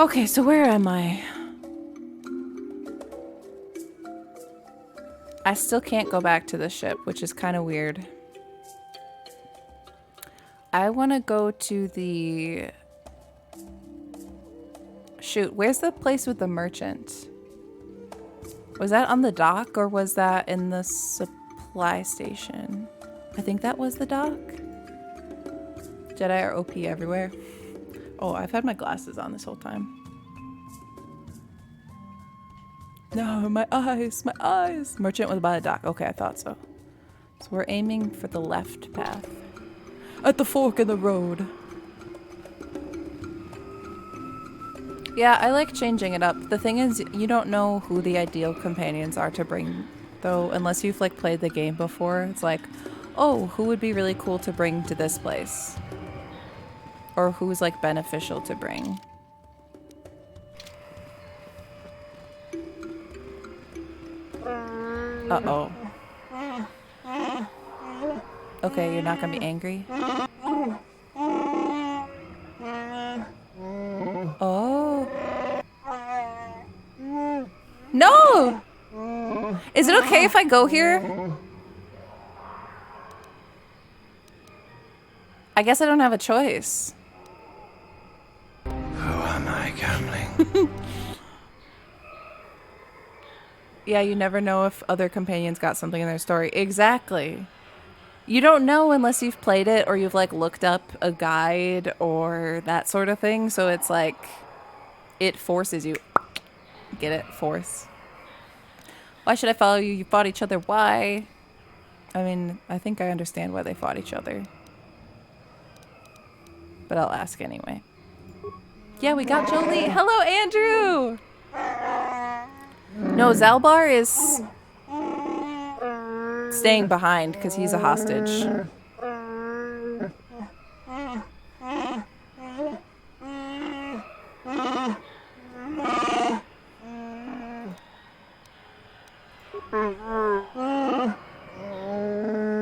Okay, so where am I? I still can't go back to the ship, which is kind of weird. I want to go to the... Shoot, where's the place with the merchant? Was that on the dock or was that in the supply station? I think that was the dock. Jedi are OP everywhere. Oh, I've had my glasses on this whole time. No, my eyes, my eyes. Merchant was by the dock. Okay, I thought so. So we're aiming for the left path. At the fork in the road. Yeah, I like changing it up. The thing is, you don't know who the ideal companions are to bring, though, unless you've like played the game before. It's like, oh, who would be really cool to bring to this place? Or who's like beneficial to bring? Uh-oh. Okay, you're not gonna be angry? Oh. No! Is it okay if I go here? I guess I don't have a choice. Who am I gambling? Yeah, you never know if other companions got something in their story. Exactly. You don't know unless you've played it or you've like looked up a guide or that sort of thing. So it's like, it forces you. Get it? Force. Why should I follow you? You fought each other. Why? I mean, I think I understand why they fought each other. But I'll ask anyway. Yeah, we got Jolie. Hello, Andrew! No, Zaalbar is staying behind because he's a hostage.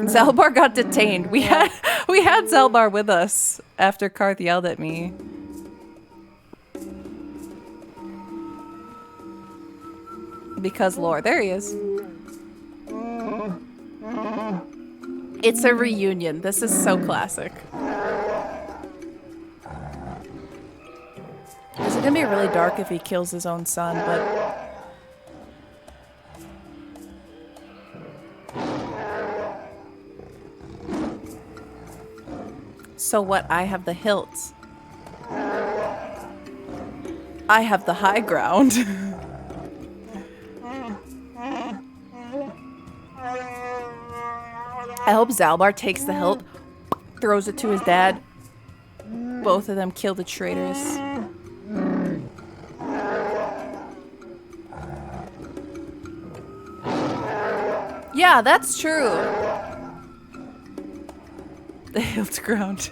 Zaalbar got detained. We had Zaalbar with us after Carth yelled at me. Because lore. There he is. It's a reunion. This is so classic. This is gonna be really dark if he kills his own son, but... So what? I have the hilt. I have the high ground. I hope Zaalbar takes the hilt, throws it to his dad. Both of them kill the traitors. Yeah, that's true. The hilt ground.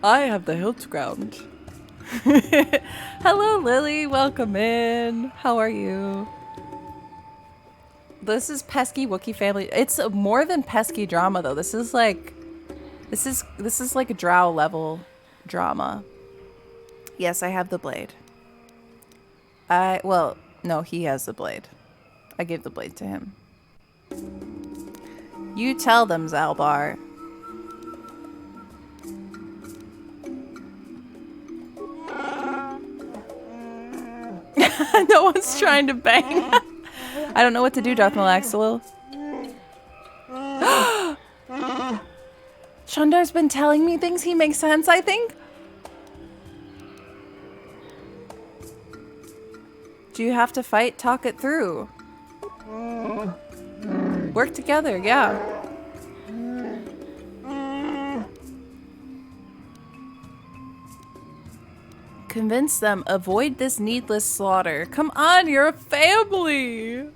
I have the hilt ground. Hello, Lily. Welcome in. How are you? This is pesky Wookiee family. It's more than pesky drama, though. This is like a drow level drama. Yes, I have the blade. Well, no, he has the blade. I gave the blade to him. You tell them, Zaalbar. No one's trying to bang. I don't know what to do, Darth Melaxle. Shundar's been telling me things. He makes sense, I think. Do you have to fight? Talk it through. Work together, yeah. Convince them. Avoid this needless slaughter. Come on, you're a family.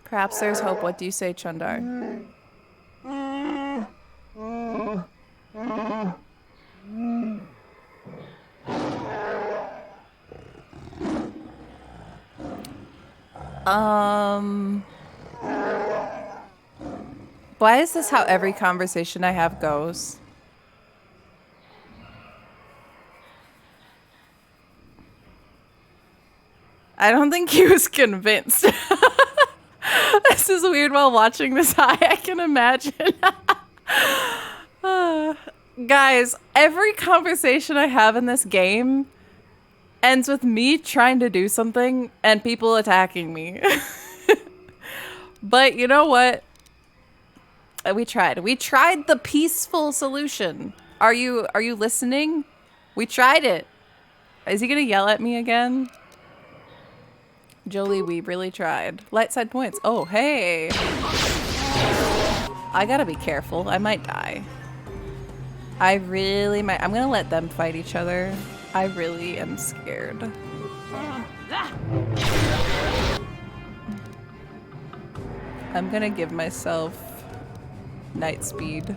Perhaps there's hope. What do you say, Chundar? Why is this how every conversation I have goes? I don't think he was convinced. This is weird while watching this high, I can imagine. Guys, every conversation I have in this game ends with me trying to do something and people attacking me. But you know what? We tried. We tried the peaceful solution. Are you listening? We tried it. Is he gonna yell at me again? Jolie, we really tried. Light side points. Oh, hey. I gotta be careful. I might die. I really might. I'm gonna let them fight each other. I really am scared. I'm gonna give myself night speed.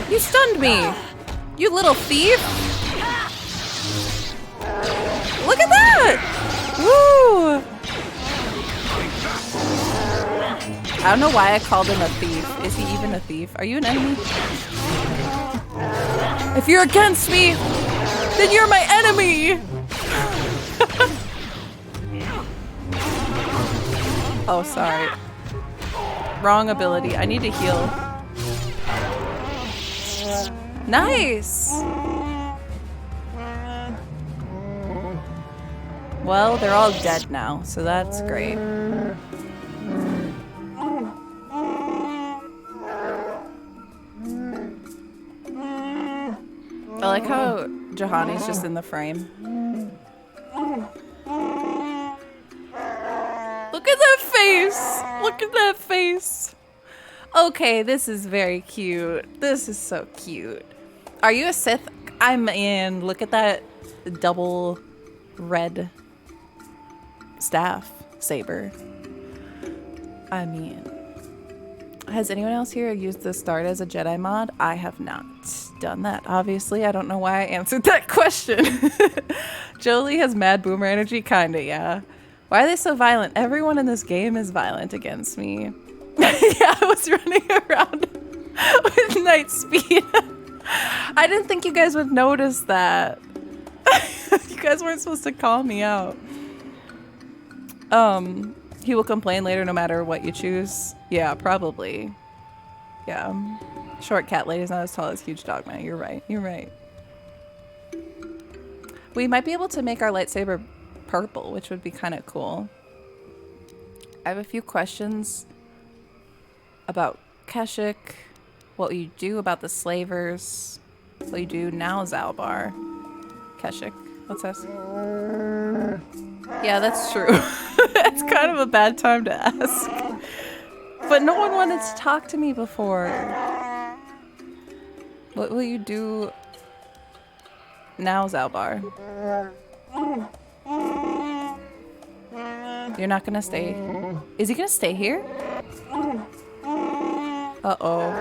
You stunned me! You little thief! Look at that! Woo! I don't know why I called him a thief. Is he even a thief? Are you an enemy? If you're against me, then you're my enemy! Oh, sorry. Wrong ability. I need to heal. Nice! Well, they're all dead now, so that's great. I like how Juhani's just in the frame. Look at that face! Look at that face! Okay, this is very cute. This is so cute. Are you a Sith? I'm in. Look at that double red staff saber. I mean, has anyone else here used the start as a Jedi mod? I have not done that, obviously. I don't know why I answered that question. Jolie has mad boomer energy? Kinda, yeah. Why are they so violent? Everyone in this game is violent against me. Yeah, I was running around with night speed. I didn't think you guys would notice that. You guys weren't supposed to call me out. He will complain later no matter what you choose. Yeah, probably. Yeah. Short cat lady's not as tall as huge dog man. You're right. You're right. We might be able to make our lightsaber purple, which would be kind of cool. I have a few questions about Kashyyyk, what you do about the slavers, what you do now, Zaalbar. Kashyyyk, what's this? Yeah, that's true. It's kind of a bad time to ask. But no one wanted to talk to me before. What will you do now, Zaalbar? You're not gonna stay. Is he gonna stay here? Uh-oh.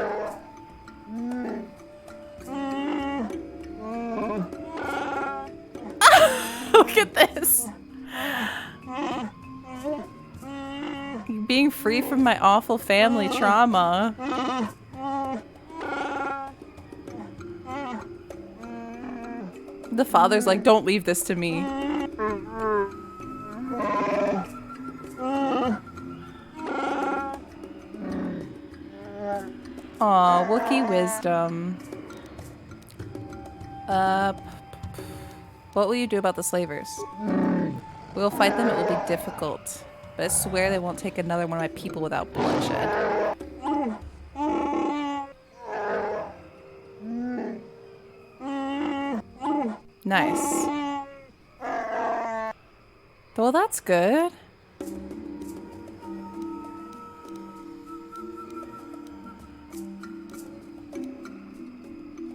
Look at this. Being free from my awful family trauma. The father's like, don't leave this to me. Aw, Wookiee wisdom. What will you do about the slavers? We will fight them, it will be difficult. But I swear they won't take another one of my people without bloodshed. Nice. Well, that's good.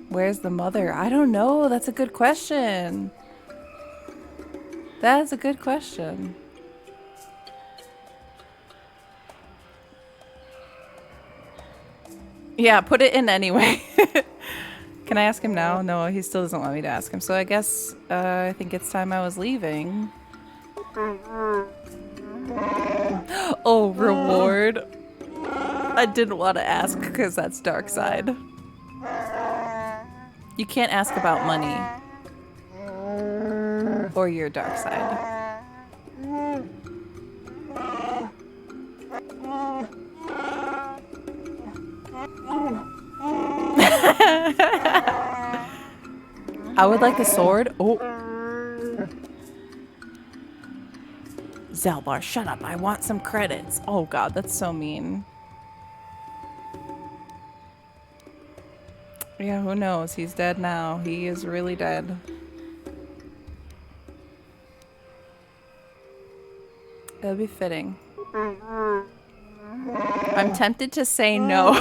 Where's the mother? I don't know. That's a good question. That's a good question. Yeah, put it in anyway. Can I ask him now? No, he still doesn't want me to ask him. So I guess I think it's time I was leaving. Oh, reward. I didn't want to ask because that's dark side. You can't ask about money. Or your dark side. I would like the sword. Oh. Zaalbar, shut up. I want some credits. Oh god, that's so mean. Yeah, who knows? He's dead now. He is really dead. It'll be fitting. I'm tempted to say no.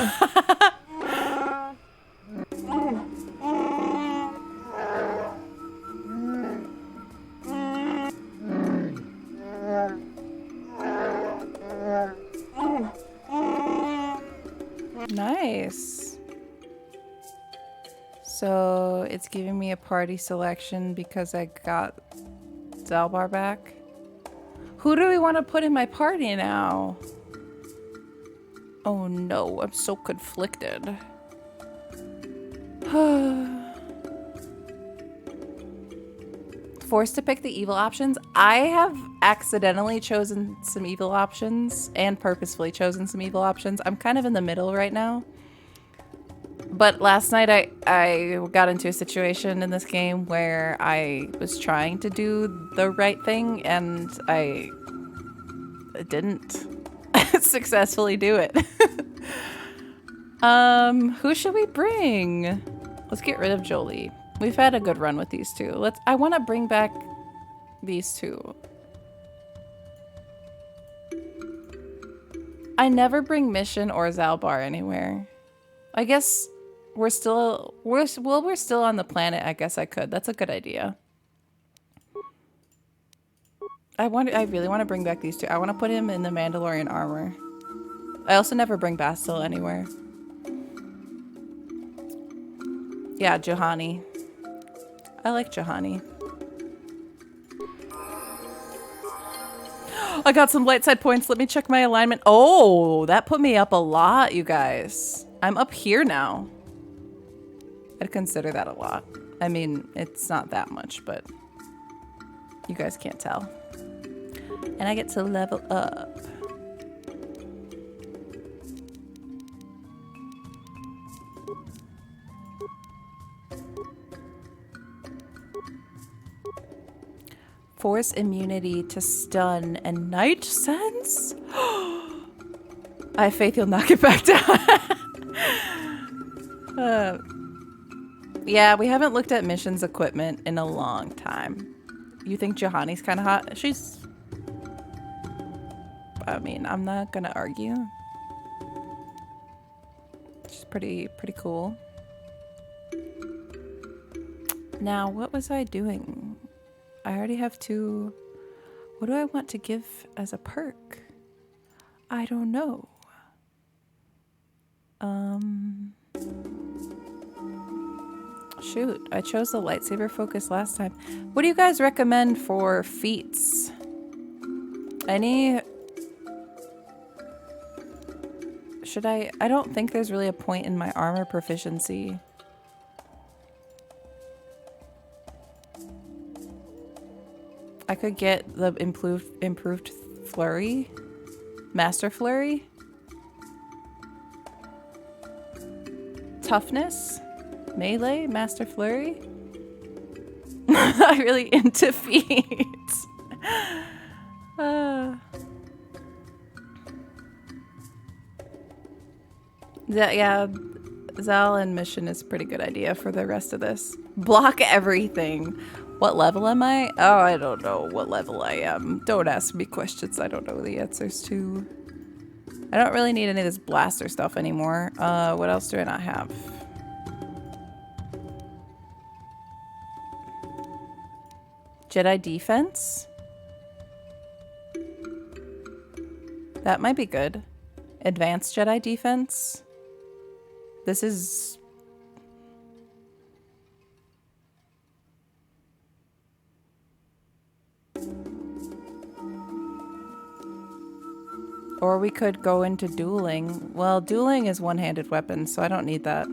Nice. So it's giving me a party selection because I got Zaalbar back. Who do we want to put in my party now? Oh no, I'm so conflicted. Forced to pick the evil options. I have accidentally chosen some evil options and purposefully chosen some evil options. I'm kind of in the middle right now. But last night I got into a situation in this game where I was trying to do the right thing and I didn't successfully do it. Who should we bring? Let's get rid of Jolie. We've had a good run with these two. I want to bring back these two. I never bring Mission or Zaalbar anywhere. I guess we're still on the planet. I guess I could. That's a good idea. I really want to bring back these two. I want to put him in the Mandalorian armor. I also never bring Bastille anywhere. Yeah, Juhani. I like Juhani. I got some light side points. Let me check my alignment. Oh, that put me up a lot, you guys. I'm up here now. I'd consider that a lot. I mean, it's not that much, but you guys can't tell. And I get to level up. Force immunity to stun and night sense? I have faith you'll knock it back down. Yeah, we haven't looked at missions equipment in a long time. You think Juhani's kind of hot? She's... I mean, I'm not gonna argue. She's pretty cool. Now, what was I doing? I already have two. What do I want to give as a perk? I don't know. Shoot, I chose the lightsaber focus last time. What do you guys recommend for feats? Any... Should I don't think there's really a point in my armor proficiency. I could get the improved flurry. Master flurry. Toughness. Melee. Master flurry. I'm really into feats. Yeah, Zal and Mission is a pretty good idea for the rest of this. Block everything. What level am I? Oh, I don't know what level I am. Don't ask me questions I don't know the answers to. I don't really need any of this blaster stuff anymore. What else do I not have? Jedi defense? That might be good. Advanced Jedi defense? This is... Or we could go into dueling. Well, dueling is one-handed weapons, so I don't need that.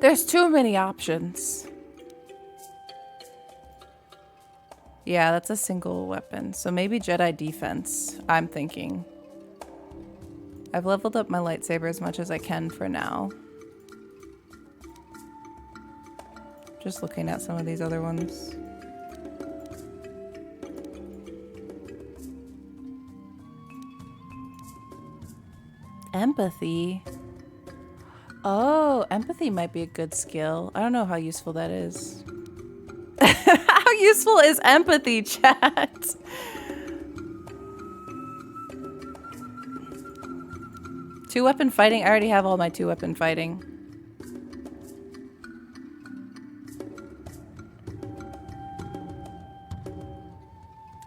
There's too many options. Yeah, that's a single weapon. So maybe Jedi defense, I'm thinking. I've leveled up my lightsaber as much as I can for now. Just looking at some of these other ones. Empathy. Oh, empathy might be a good skill. I don't know how useful that is. How useful is empathy, chat? Two-weapon fighting? I already have all my two-weapon fighting.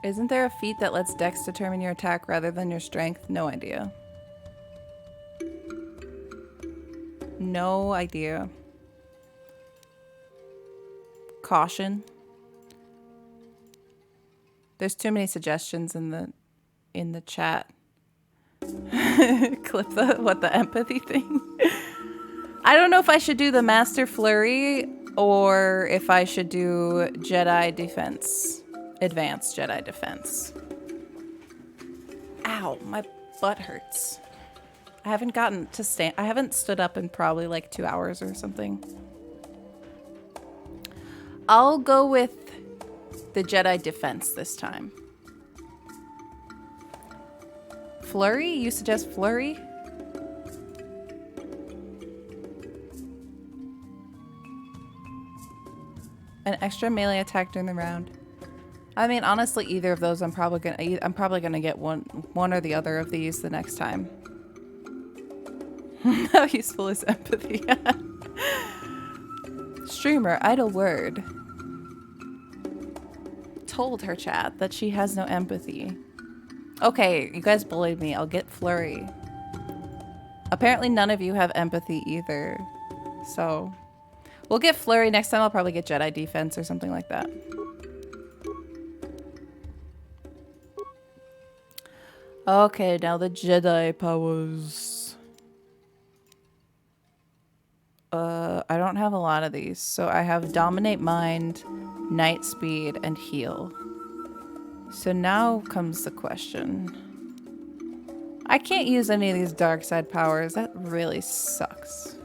Isn't there a feat that lets Dex determine your attack rather than your strength? No idea. No idea. Caution. There's too many suggestions in the chat. Clip the empathy thing. I don't know if I should do the Master Flurry or if I should do Jedi Defense. Advanced Jedi Defense. Ow, my butt hurts. I haven't gotten to stand. I haven't stood up in probably like 2 hours or something. I'll go with the Jedi Defense this time. Flurry? You suggest Flurry? An extra melee attack during the round. I mean, honestly, either of those, I'm probably gonna get one or the other of these the next time. How useful is empathy? Streamer, idle word. Told her chat that she has no empathy. Okay, you guys bullied me. I'll get Flurry. Apparently none of you have empathy either. So, we'll get Flurry. Next time I'll probably get Jedi Defense or something like that. Okay, now the Jedi powers. I don't have a lot of these. So I have Dominate Mind, Night Speed, and Heal. So now comes the question. I can't use any of these dark side powers. That really sucks.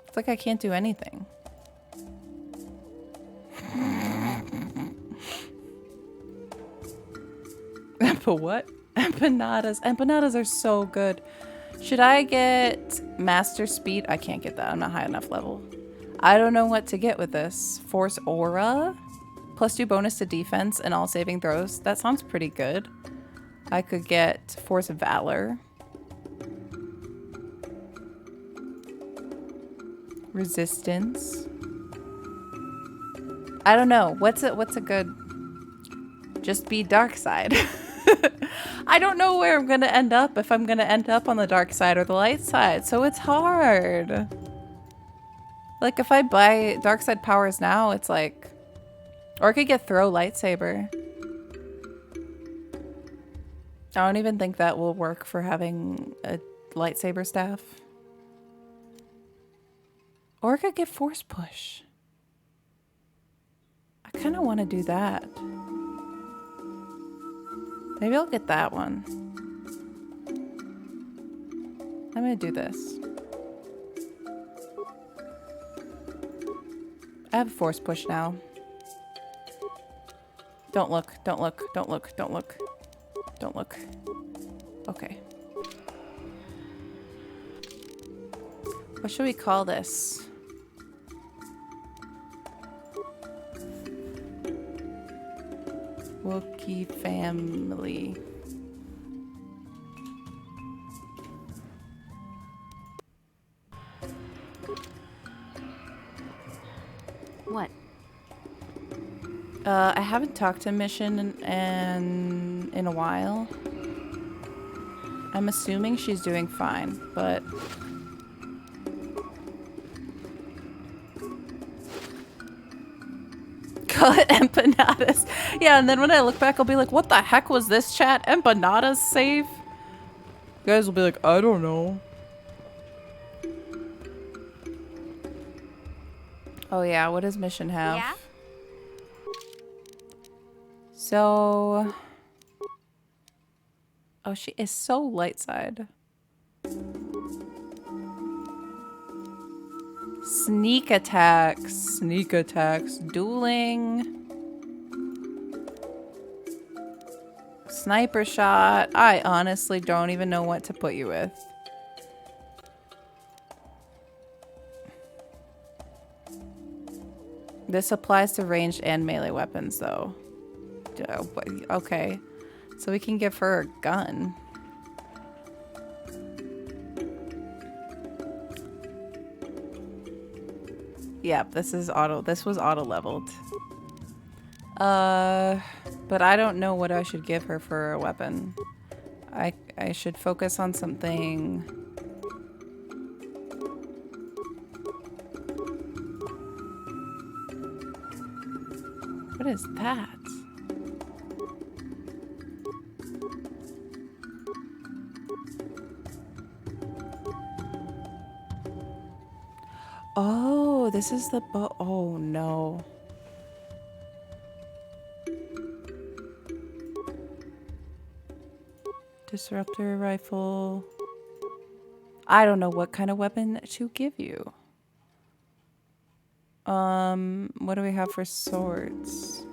It's like I can't do anything. But what? Empanadas. Empanadas are so good. Should I get Master Speed? I can't get that. I'm not high enough level. I don't know what to get with this. Force Aura? +2 bonus to defense and all saving throws. That sounds pretty good. I could get Force Valor. Resistance. I don't know. What's a good... Just be dark side. I don't know where I'm gonna end up, if I'm gonna end up on the dark side or the light side, so it's hard. Like, if I buy dark side powers now, it's like... Or I could get throw lightsaber. I don't even think that will work for having a lightsaber staff. Or I could get force push. I kind of want to do that. Maybe I'll get that one. I'm gonna do this. I have force push now. Don't look, don't look, don't look, don't look. Don't look. Okay. What should we call this? Wookiee family. What? I haven't talked to Mission in a while. I'm assuming she's doing fine, but... call it empanadas. Yeah, and then when I look back, I'll be like, what the heck was this, chat? Empanadas save? You guys will be like, I don't know. Oh yeah, what does mission have? Yeah? So... Oh, she is so light side. Sneak attacks, dueling, sniper shot. I honestly don't even know what to put you with. This applies to ranged and melee weapons though. Okay, so we can give her a gun. Yep, this was auto leveled. But I don't know what I should give her for a weapon. I should focus on something. What is that? Oh, this is the bow. Oh no. Disruptor rifle. I don't know what kind of weapon to give you. What do we have for swords?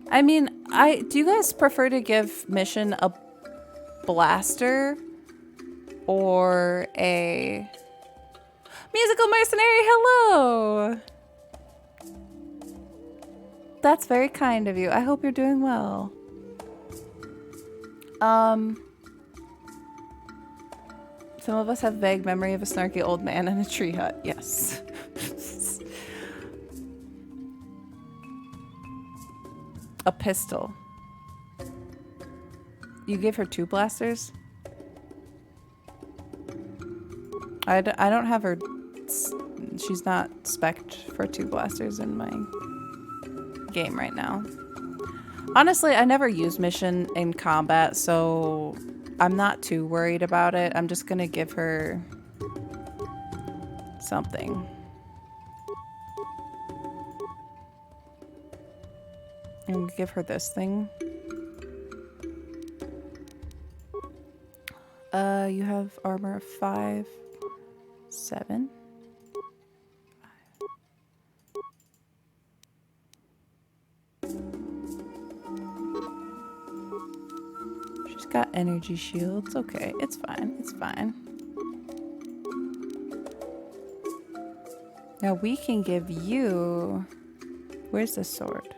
I mean, do you guys prefer to give Mission a blaster or a musical mercenary? Hello. That's very kind of you. I hope you're doing well. Some of us have vague memory of a snarky old man in a tree hut. Yes. A pistol. You gave her 2 blasters? I don't have her... She's not spec'd for 2 blasters in my game right now. Honestly, I never use mission in combat, so I'm not too worried about it. I'm just gonna give her something. And give her this thing. You have armor of 5, 7. She's got energy shields. Okay, it's fine. It's fine. Now we can give you... Where's the sword?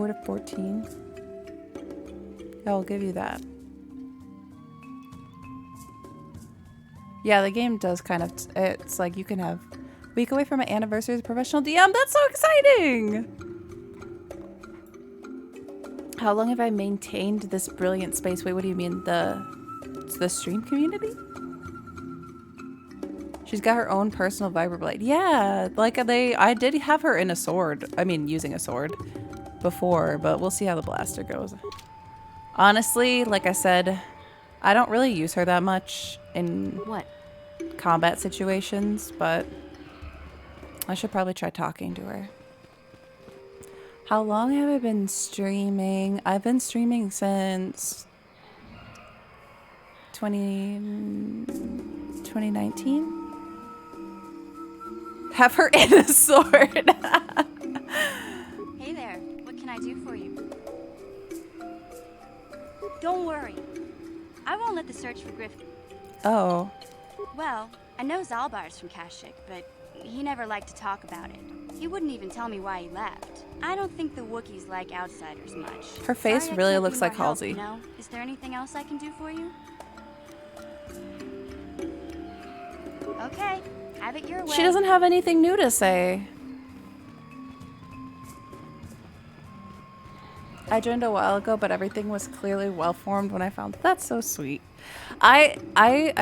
To 14. Yeah, I'll give you that. Yeah, the game does kind of... It's like you can have... Week away from an anniversary as a professional DM. That's so exciting! How long have I maintained this brilliant space? Wait, what do you mean? The stream community? She's got her own personal vibroblade. Yeah, like I did have her in a sword. I mean, using a sword before, but we'll see how the blaster goes. Honestly, like I said, I don't really use her that much in combat situations, but I should probably try talking to her. How long have I been streaming? I've been streaming since 2019. Have her in a sword. Hey there, what can I do for you? Don't worry. I won't let the search for Griff... Oh. Well, I know Zaalbar's from Kashyyyk, but he never liked to talk about it. He wouldn't even tell me why he left. I don't think the Wookiees like outsiders much. Her face Sorry really I can't looks be more like help, Halsey. you know? Is there anything else I can do for you? Okay, have it your way. She doesn't have anything new to say. I joined a while ago, but everything was clearly well formed when I found it. That's so sweet. I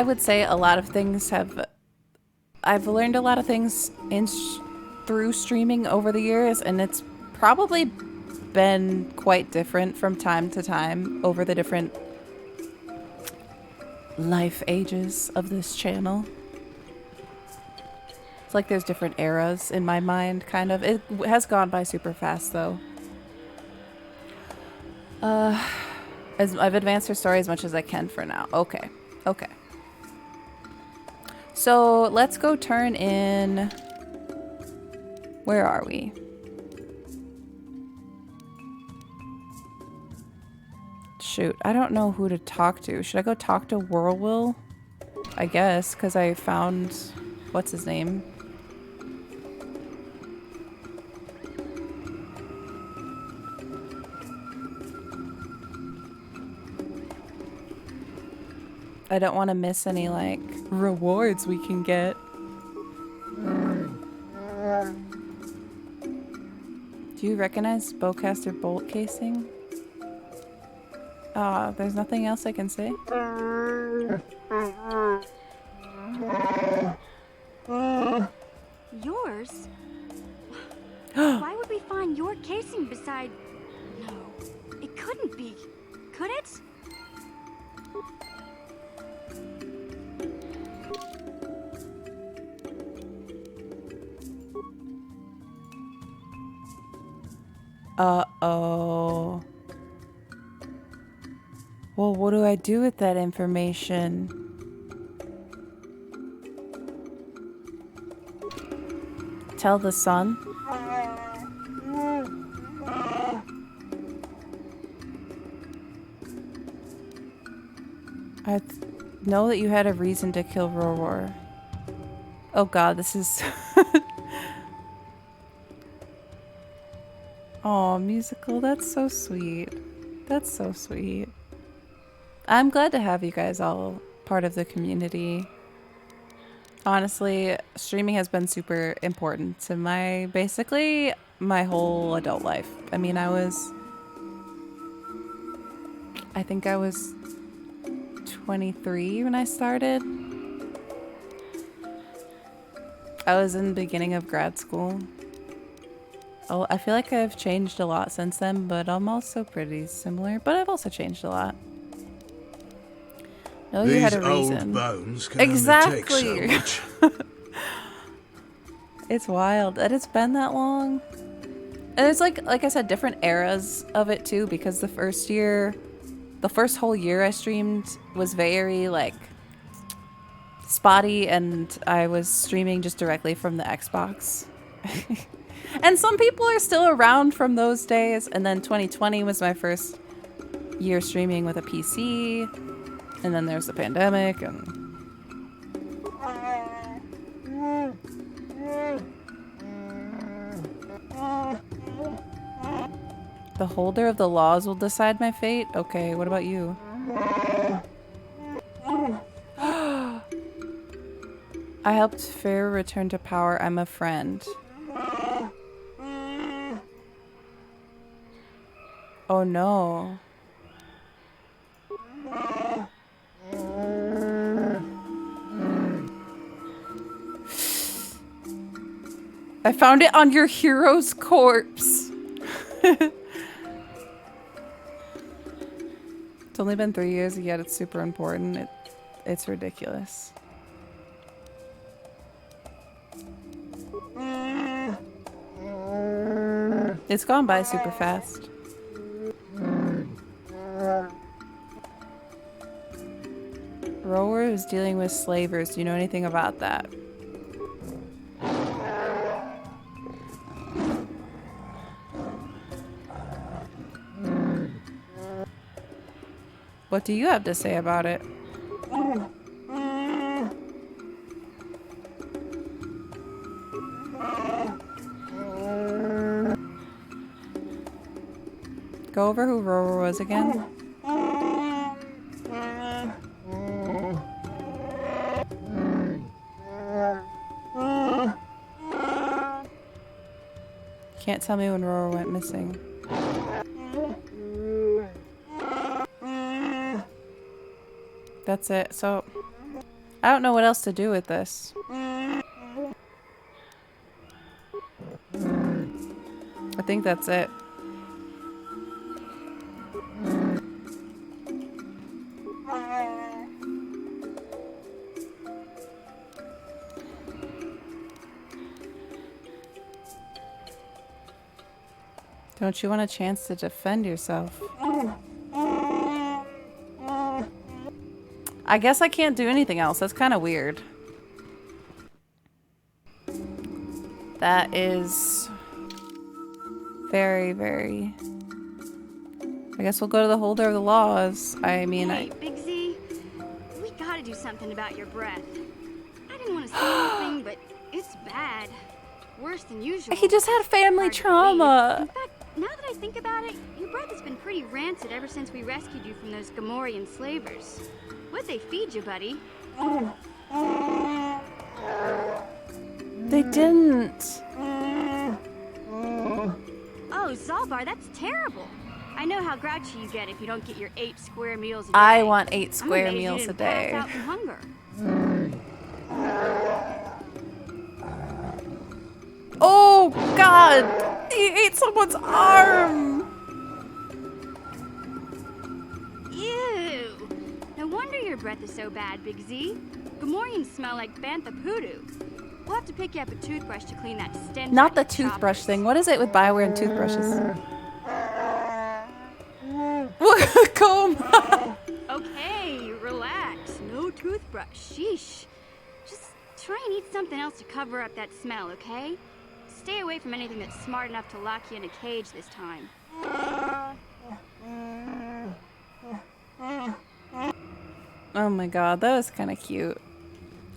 would say a lot of things have. I've learned a lot of things through streaming over the years, and it's probably been quite different from time to time over the different life ages of this channel. It's like there's different eras in my mind, kind of. It has gone by super fast, though. As I've advanced her story as much as I can for now. Okay. Okay. So let's go turn in. Where are we? Shoot, I don't know who to talk to. Should I go talk to Whirlwill? I guess, because I found... What's his name? I don't want to miss any, like, rewards we can get. Do you recognize bowcaster bolt casing? There's nothing else I can say. Yours? Why would we find your casing beside... No, it couldn't be. Could it? Uh-oh. Well, what do I do with that information? Tell the sun? I know that you had a reason to kill Roror. Oh god, this is... Oh, musical, that's so sweet. That's so sweet. I'm glad to have you guys all part of the community. Honestly, streaming has been super important to basically my whole adult life. I mean, I think I was 23 when I started. I was in the beginning of grad school. Oh, I feel like I've changed a lot since then, but I'm also pretty similar. But I've also changed a lot. No, you had a reason. Old bones can exactly. only take so much. It's wild that it's been that long. And it's like I said, different eras of it too, because the first whole year I streamed was very like spotty, and I was streaming just directly from the Xbox. And some people are still around from those days. And then 2020 was my first year streaming with a PC. And then there's the pandemic and... The holder of the laws will decide my fate? Okay, what about you? I helped Fair return to power. I'm a friend. Oh no. I found it on your hero's corpse. It's only been 3 years, yet it's super important. It's ridiculous. It's gone by super fast. Rower is dealing with slavers. Do you know anything about that? What do you have to say about it? Go over who Rower was again. Can't tell me when Rora went missing. That's it. So, I don't know what else to do with this. I think that's it. Don't you want a chance to defend yourself? I guess I can't do anything else. That's kind of weird. That is very, very... I guess we'll go to the holder of the laws. I mean, Hey, Big Z, we gotta do something about your breath. I didn't want to say anything, but it's bad. Worse than usual. He just had family Hard to trauma. read. In fact, now that I think about it, your breath has been pretty rancid ever since we rescued you from those Gamorrean slavers. What'd they feed you, buddy? They didn't. Oh, Zaalbar, that's terrible. I know how grouchy you get if you don't get your 8 square meals a day. I want 8 I'm square amazed you meals a didn't day. pass out from hunger. Oh, God! He ate someone's arm! Ew! No wonder your breath is so bad, Big Z. Gamorreans smell like Bantha poodoo. We'll have to pick you up a toothbrush to clean that stench. Not out the of your toothbrush choppers. thing. What is it with Bioware and toothbrushes? Comb! Okay, relax. No toothbrush. Sheesh. Just try and eat something else to cover up that smell, okay? Stay away from anything that's smart enough to lock you in a cage this time. Oh my god, that was kind of cute.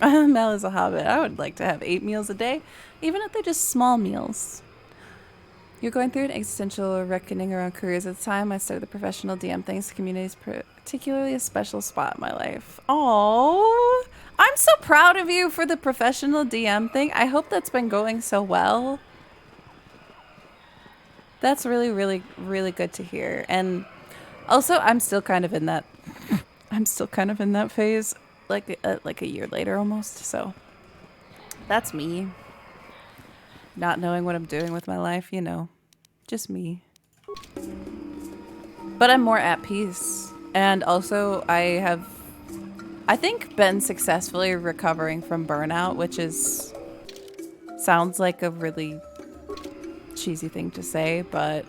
Mel is a hobbit. I would like to have 8 meals a day, even if they're just small meals. You're going through an existential reckoning around careers at the time. I started the professional DM things. The community is particularly a special spot in my life. Aww. I'm so proud of you for the professional DM thing. I hope that's been going so well. That's really, really, really good to hear. And also, I'm still kind of in that... I'm still kind of in that phase, like a year later almost. So that's me. Not knowing what I'm doing with my life, you know, just me. But I'm more at peace. And also I think, been successfully recovering from burnout, which is, sounds like a really cheesy thing to say, but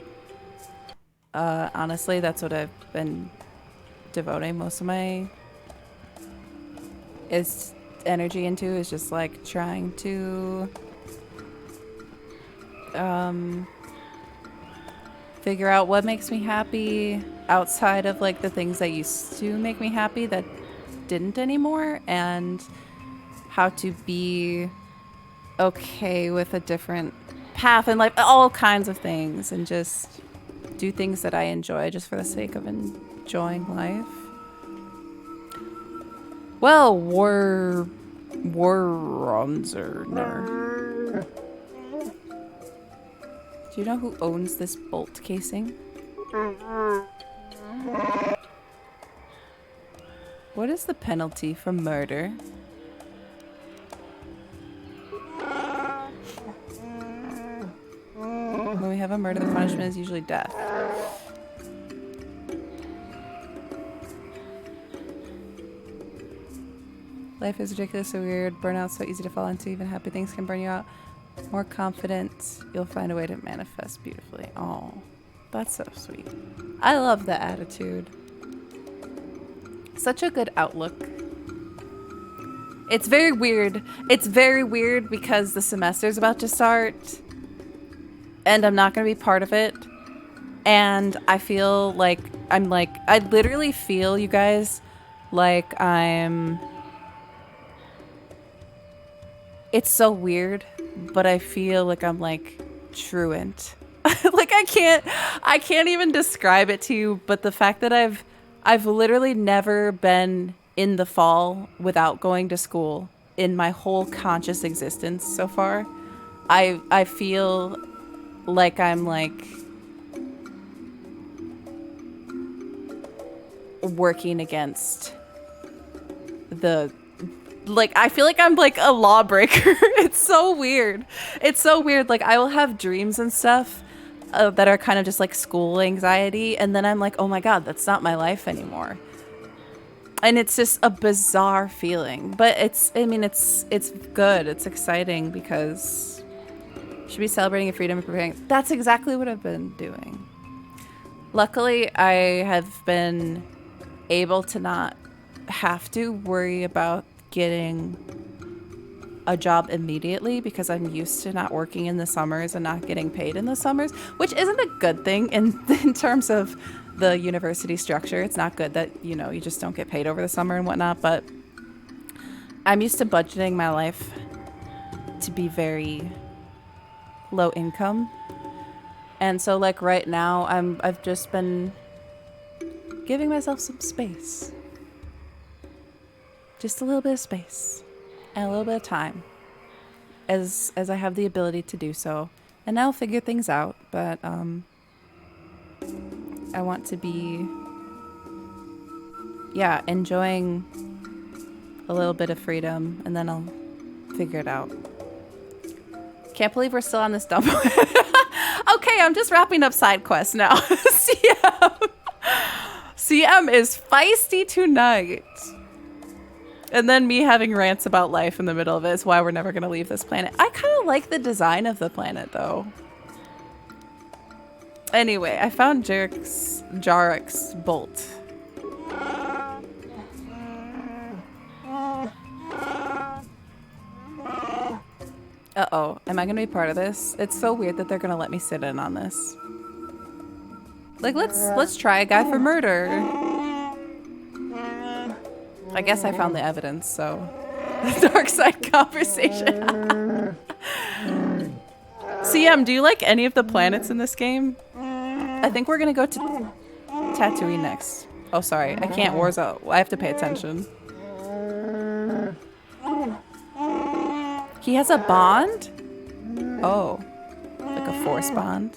honestly, that's what I've been devoting most of my energy into, is just like trying to figure out what makes me happy outside of like the things that used to make me happy that didn't anymore, and how to be okay with a different path in life, all kinds of things, and just do things that I enjoy just for the sake of enjoying life. Well, Warronzer. Do you know who owns this bolt casing? What is the penalty for murder? When we have a murder, the punishment is usually death. Life is ridiculously weird. Burnout's so easy to fall into. Even happy things can burn you out. More confident, you'll find a way to manifest beautifully. Oh, that's so sweet. I love the attitude. Such a good outlook. It's very weird. It's very weird because the semester's about to start and I'm not going to be part of it. And I feel like I literally feel, you guys, like it's so weird, but I feel like I'm like truant. Like I can't even describe it to you, but the fact that I've literally never been in the fall without going to school in my whole conscious existence so far. I feel like I'm like working against the like I feel like I'm like a lawbreaker. It's so weird. It's so weird. Like I will have dreams and stuff that are kind of just like school anxiety, and then I'm like, oh my god, that's not my life anymore. And it's just a bizarre feeling, but I mean, it's good. It's exciting because you should be celebrating your freedom and preparing. That's exactly what I've been doing. Luckily, I have been able to not have to worry about getting a job immediately because I'm used to not working in the summers and not getting paid in the summers, which isn't a good thing in terms of the university structure. It's not good that, you know, you just don't get paid over the summer and whatnot, but I'm used to budgeting my life to be very low income. And so like right now I've just been giving myself some space. Just a little bit of space and a little bit of time as I have the ability to do so. And I'll figure things out, but I want to be enjoying a little bit of freedom, and then I'll figure it out. Can't believe we're still on this dump. Okay, I'm just wrapping up side quests now. CM is feisty tonight. And then me having rants about life in the middle of it is why we're never going to leave this planet. I kind of like the design of the planet, though. Anyway, I found Jarlaxle bolt. Uh-oh. Am I going to be part of this? It's so weird that they're going to let me sit in on this. Like, let's try a guy for murder. I guess I found the evidence, so... Dark side conversation. CM, do you like any of the planets in this game? I think we're gonna go to Tatooine next. Oh, sorry. I can't Warzone. I have to pay attention. He has a bond? Oh. Like a force bond?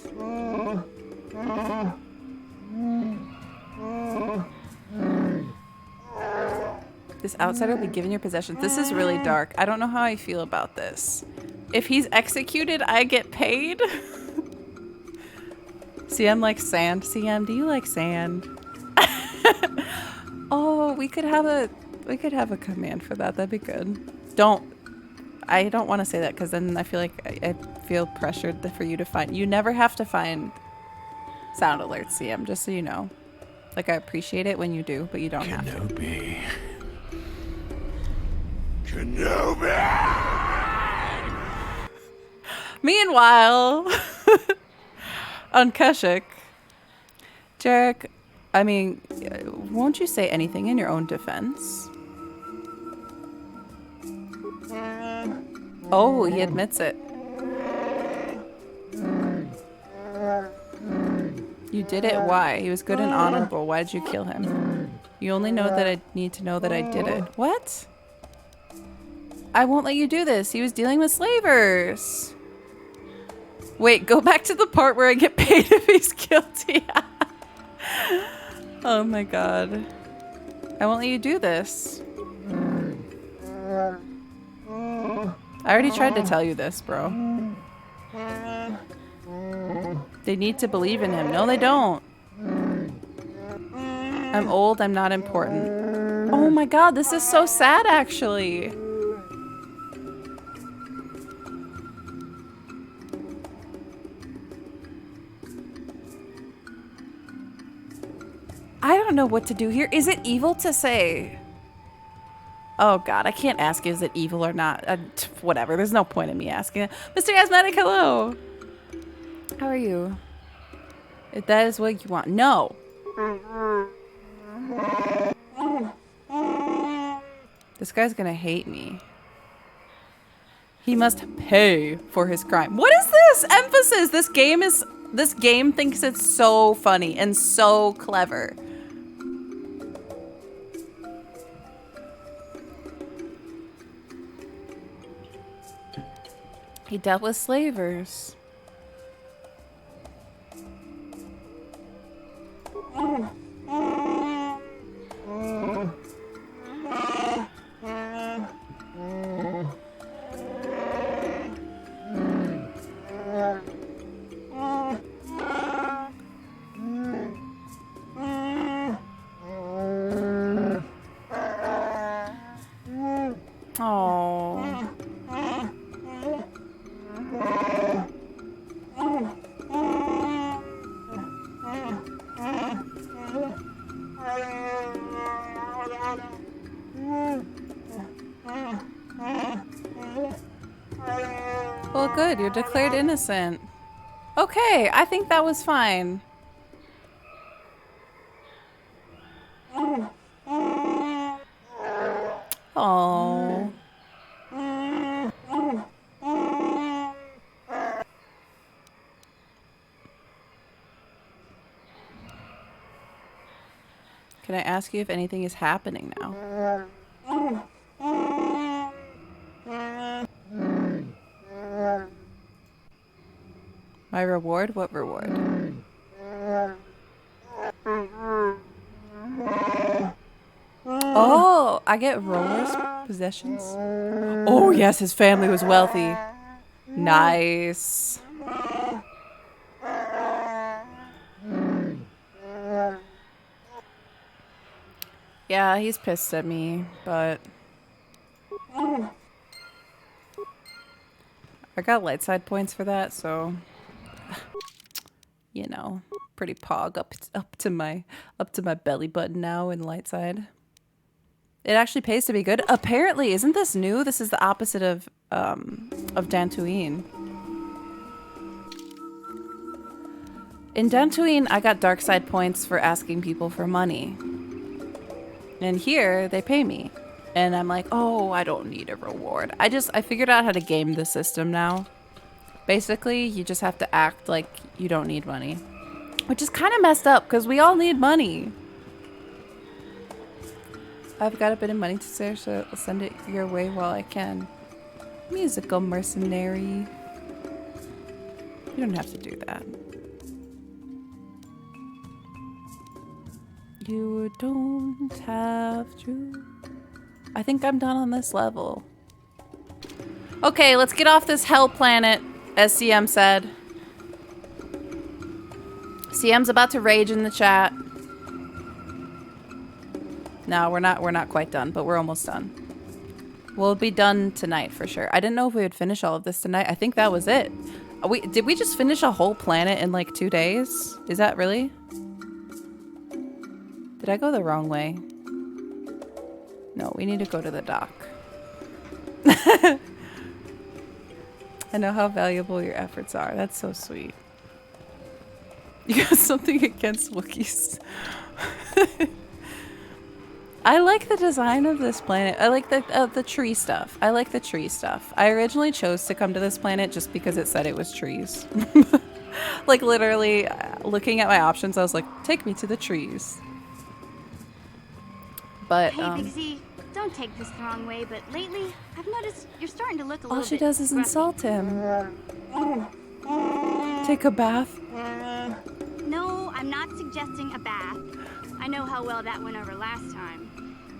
This outsider will be given your possessions. This is really dark. I don't know how I feel about this. If he's executed, I get paid? CM likes sand. CM, do you like sand? Oh, we could have a command for that. That'd be good. I don't want to say that because then I feel like I feel pressured for you to find. You never have to find sound alerts, CM, just so you know. Like, I appreciate it when you do, but you don't have to. Kenobi! Meanwhile, on Kashyyyk, Jarek, I mean, won't you say anything in your own defense? Oh, he admits it. You did it. Why? He was good and honorable. Why did you kill him? You only know that I need to know that I did it. What? I won't let you do this. He was dealing with slavers. Wait, go back to the part where I get paid if he's guilty. Oh my god. I won't let you do this. I already tried to tell you this, bro. They need to believe in him. No, they don't. I'm old. I'm not important. Oh my god, this is so sad, actually. I don't know what to do here. Is it evil to say? Oh god, I can't ask is it evil or not. Whatever, there's no point in me asking. Mr. Asthmatic, hello. How are you? If that is what you want. No. This guy's gonna hate me. He must pay for his crime. What is this? Emphasis! This game thinks it's so funny and so clever. He dealt with slavers. Well, good. You're declared innocent. Okay, I think that was fine. Oh. Can I ask you if anything is happening now? My reward? What reward? Oh, I get Roller's possessions. Oh, yes, his family was wealthy. Nice. Yeah, he's pissed at me, but I got light side points for that, so you know, pretty pog up to my belly button now in light side. It actually pays to be good. Apparently, isn't this new? This is the opposite of Dantooine. In Dantooine, I got dark side points for asking people for money. And here, they pay me. And I'm like, oh, I don't need a reward. I figured out how to game the system now. Basically, you just have to act like you don't need money. Which is kind of messed up, because we all need money. I've got a bit of money to spare, so I'll send it your way while I can. Musical mercenary. You don't have to do that. You don't have to. I think I'm done on this level. Okay, let's get off this hell planet, as CM said. CM's about to rage in the chat. No, we're not quite done, but we're almost done. We'll be done tonight for sure. I didn't know if we would finish all of this tonight. I think that was it. Did we just finish a whole planet in like 2 days? Is that really? Did I go the wrong way? No, we need to go to the dock. I know how valuable your efforts are. That's so sweet. You got something against Wookiees. I like the design of this planet. I like the tree stuff. I like the tree stuff. I originally chose to come to this planet just because it said it was trees. Like literally looking at my options, I was like, take me to the trees. But hey, Big Z, don't take this the wrong way, but lately I've noticed you're starting to look a little bit all she does is grumpy. insult him. Take a bath. No, I'm not suggesting a bath. I know how well that went over last time.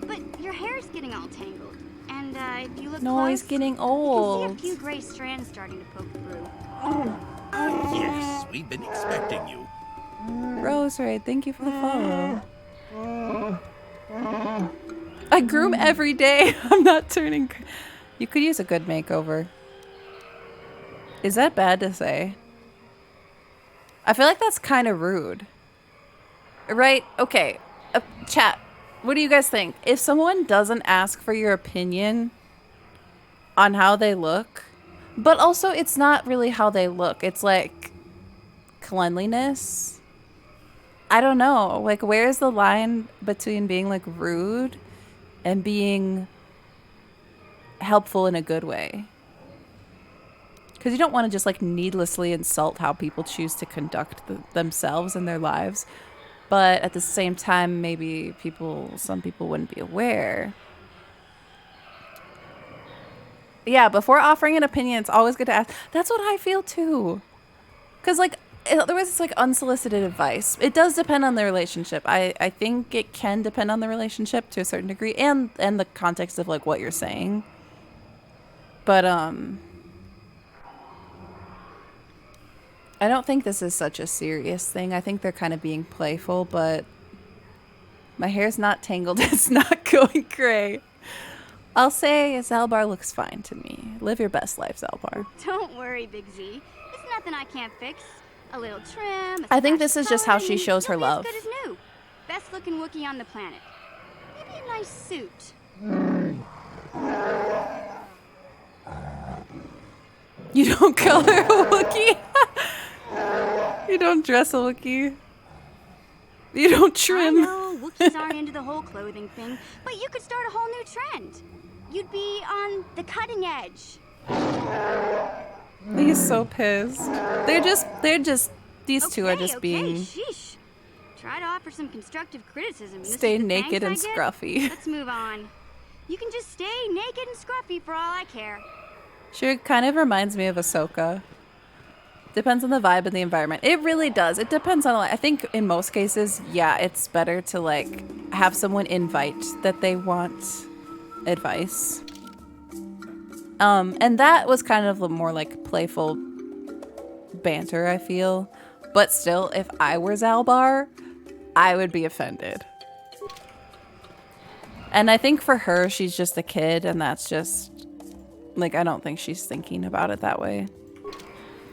But your hair's getting all tangled. And if you look No, close, he's getting you can old. see a few gray strands starting to poke through. Yes, we've been expecting you. Rosemary, thank you for the follow. I groom every day. I'm not turning. You could use a good makeover. Is that bad to say? I feel like that's kind of rude. Right? Okay. Chat. What do you guys think? If someone doesn't ask for your opinion on how they look, but also it's not really how they look. It's like cleanliness. I don't know. Like, where's the line between being like rude and being helpful in a good way? Because you don't want to just like needlessly insult how people choose to conduct themselves and their lives. But at the same time, maybe some people wouldn't be aware. Yeah, before offering an opinion, it's always good to ask. That's what I feel too. Because like, otherwise it's like unsolicited advice. It does depend on the relationship. I think it can depend on the relationship to a certain degree and the context of like what you're saying. But I don't think this is such a serious thing. I think they're kind of being playful, but my hair's not tangled. It's not going gray. I'll say Zaalbar looks fine to me. Live your best life, Zaalbar. Don't worry, Big Z. It's nothing I can't fix. A little trim. I think this is just how she shows her love. As good as new. Best looking Wookiee on the planet. Maybe a nice nice suit. You don't color a Wookiee? You don't dress a Wookiee? You don't I trim? know Wookiees aren't into the whole clothing thing, but you could start a whole new trend. You'd be on the cutting edge. He's so pissed. These two are just being... Sheesh. Try to offer some constructive criticism. Stay This is the naked and thanks I get? scruffy. Let's move on. You can just stay naked and scruffy for all I care. She kind of reminds me of Ahsoka. Depends on the vibe and the environment. It really does. It depends on a lot. I think in most cases, yeah, it's better to like have someone invite that they want advice. And that was kind of a more like playful banter, I feel. But still, if I were Zaalbar, I would be offended. And I think for her, she's just a kid, and that's just like, I don't think she's thinking about it that way.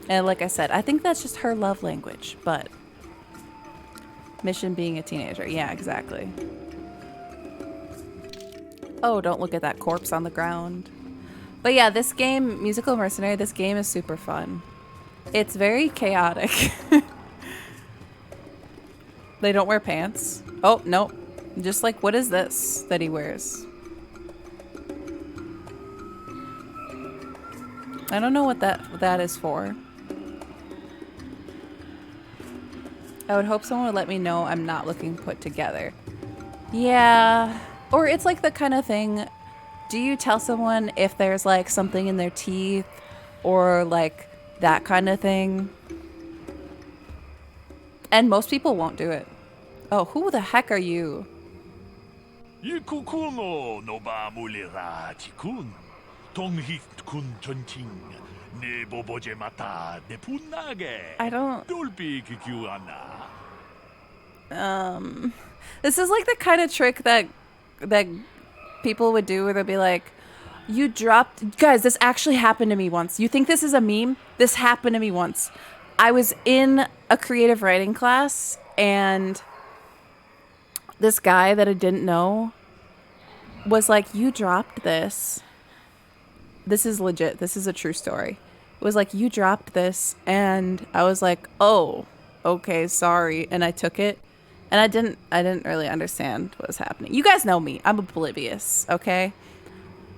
And like I said, I think that's just her love language, but Mission being a teenager. Yeah, exactly. Oh, don't look at that corpse on the ground. But yeah, this game, Musical Mercenary, this game is super fun. It's very chaotic. They don't wear pants. Oh, nope. Just like, what is this that he wears? I don't know what that is for. I would hope someone would let me know I'm not looking put together. Yeah. Or it's like the kind of thing, do you tell someone if there's like something in their teeth or like that kind of thing? And most people won't do it. Oh, who the heck are you? 이쿠쿠노 노바물리라 티군 동희군 전팅 네 보보제 마타 네 분나게 I don't... 돌비 기규하나. This is like the kind of trick that people would do where they'll be like, you dropped... Guys, this actually happened to me once. You think this is a meme? This happened to me once. I was in a creative writing class, and this guy that I didn't know was like, you dropped this. This is legit. This is a true story. It was like, you dropped this, and I was like, oh, okay, sorry. And I took it, and I didn't really understand what was happening. You guys know me. I'm oblivious, okay?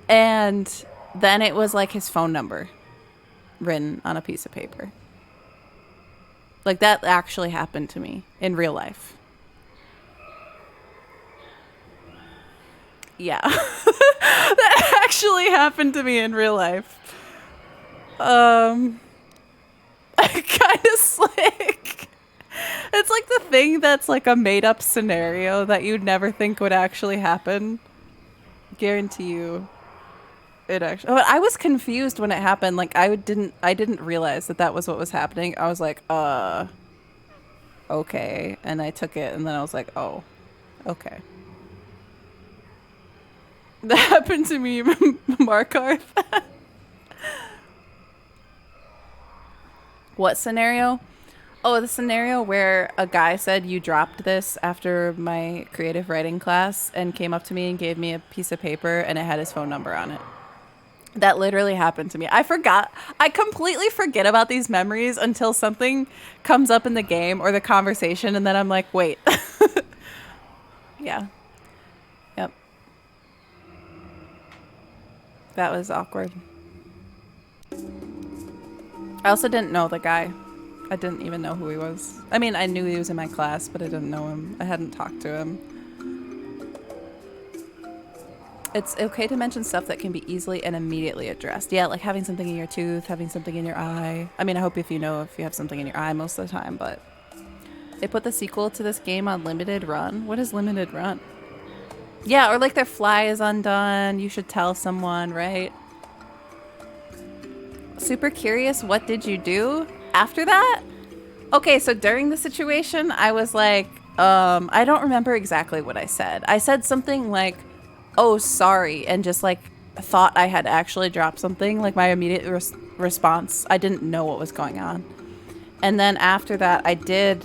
And then it was like his phone number written on a piece of paper. Like, that actually happened to me in real life. Yeah. That actually happened to me in real life. Kind of slick. It's like the thing that's like a made-up scenario that you'd never think would actually happen. Guarantee you it actually... But I was confused when it happened. Like, I didn't realize that was what was happening. I was like, okay. And I took it, and then I was like, oh, okay. That happened to me, Markarth. What scenario? Oh, the scenario where a guy said, you dropped this after my creative writing class, and came up to me and gave me a piece of paper, and it had his phone number on it. That literally happened to me. I completely forget about these memories until something comes up in the game or the conversation, and then I'm like, wait. Yeah. Yep. That was awkward. I also didn't know the guy. I didn't even know who he was. I mean, I knew he was in my class, but I didn't know him. I hadn't talked to him. It's okay to mention stuff that can be easily and immediately addressed. Yeah, like having something in your tooth, having something in your eye. I mean, I hope if you have something in your eye most of the time, but... They put the sequel to this game on limited run? What is limited run? Yeah, or like their fly is undone. You should tell someone, right? Super curious, what did you do after that? Okay, so during the situation, I was like, I don't remember exactly what I said. I said something like, oh, sorry, and just like thought I had actually dropped something. Like my immediate response, I didn't know what was going on. And then after that, I did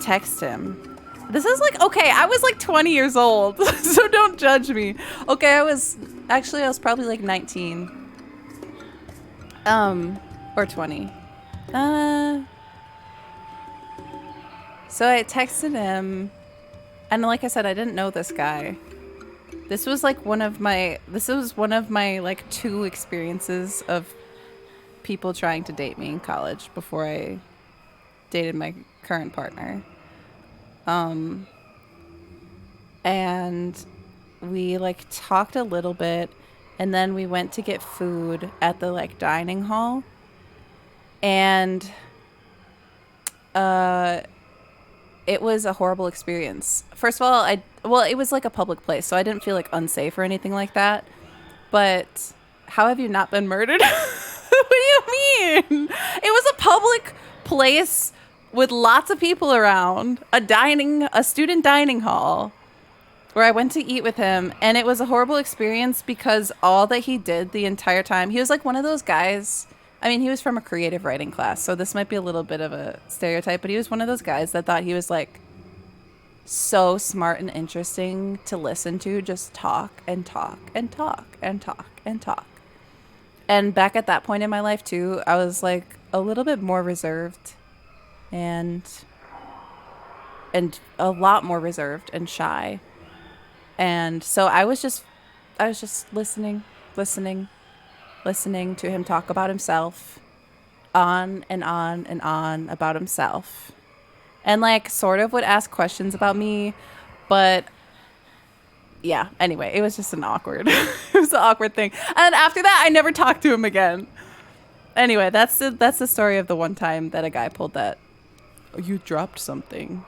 text him This is like, okay, I was like 20 years old, so don't judge me. Okay, I was probably like 19. Or 20. So I texted him, and like I said, I didn't know this guy. This was one of my like 2 experiences of people trying to date me in college before I dated my current partner. And we like talked a little bit, and then we went to get food at the like dining hall, and it was a horrible experience. First of all, it was like a public place, so I didn't feel like unsafe or anything like that. But how have you not been murdered? What do you mean? It was a public place with lots of people around, a student dining hall, where I went to eat with him, and it was a horrible experience because all that he did the entire time, he was like one of those guys. I mean, he was from a creative writing class, so this might be a little bit of a stereotype, but he was one of those guys that thought he was like so smart and interesting to listen to, just talk and talk and talk and talk and talk. And back at that point in my life too, I was like a little bit more reserved and a lot more reserved and shy. And so I was just listening to him talk about himself on and on and on about himself, and like sort of would ask questions about me, but yeah, anyway, it was just it was an awkward thing. And after that, I never talked to him again. Anyway, that's the story of the one time that a guy pulled that, "Oh, you dropped something."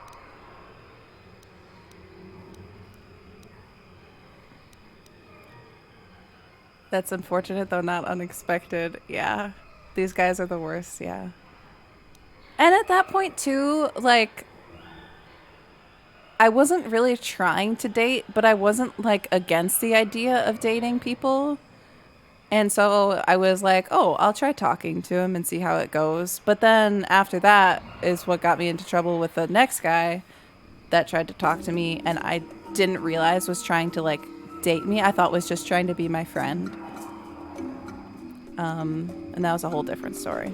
That's unfortunate, though not unexpected. Yeah. These guys are the worst, yeah. And at that point, too, like, I wasn't really trying to date, but I wasn't, like, against the idea of dating people. And so I was like, oh, I'll try talking to him and see how it goes. But then after that is what got me into trouble with the next guy that tried to talk to me, and I didn't realize was trying to, like, date me. I thought was just trying to be my friend. And that was a whole different story.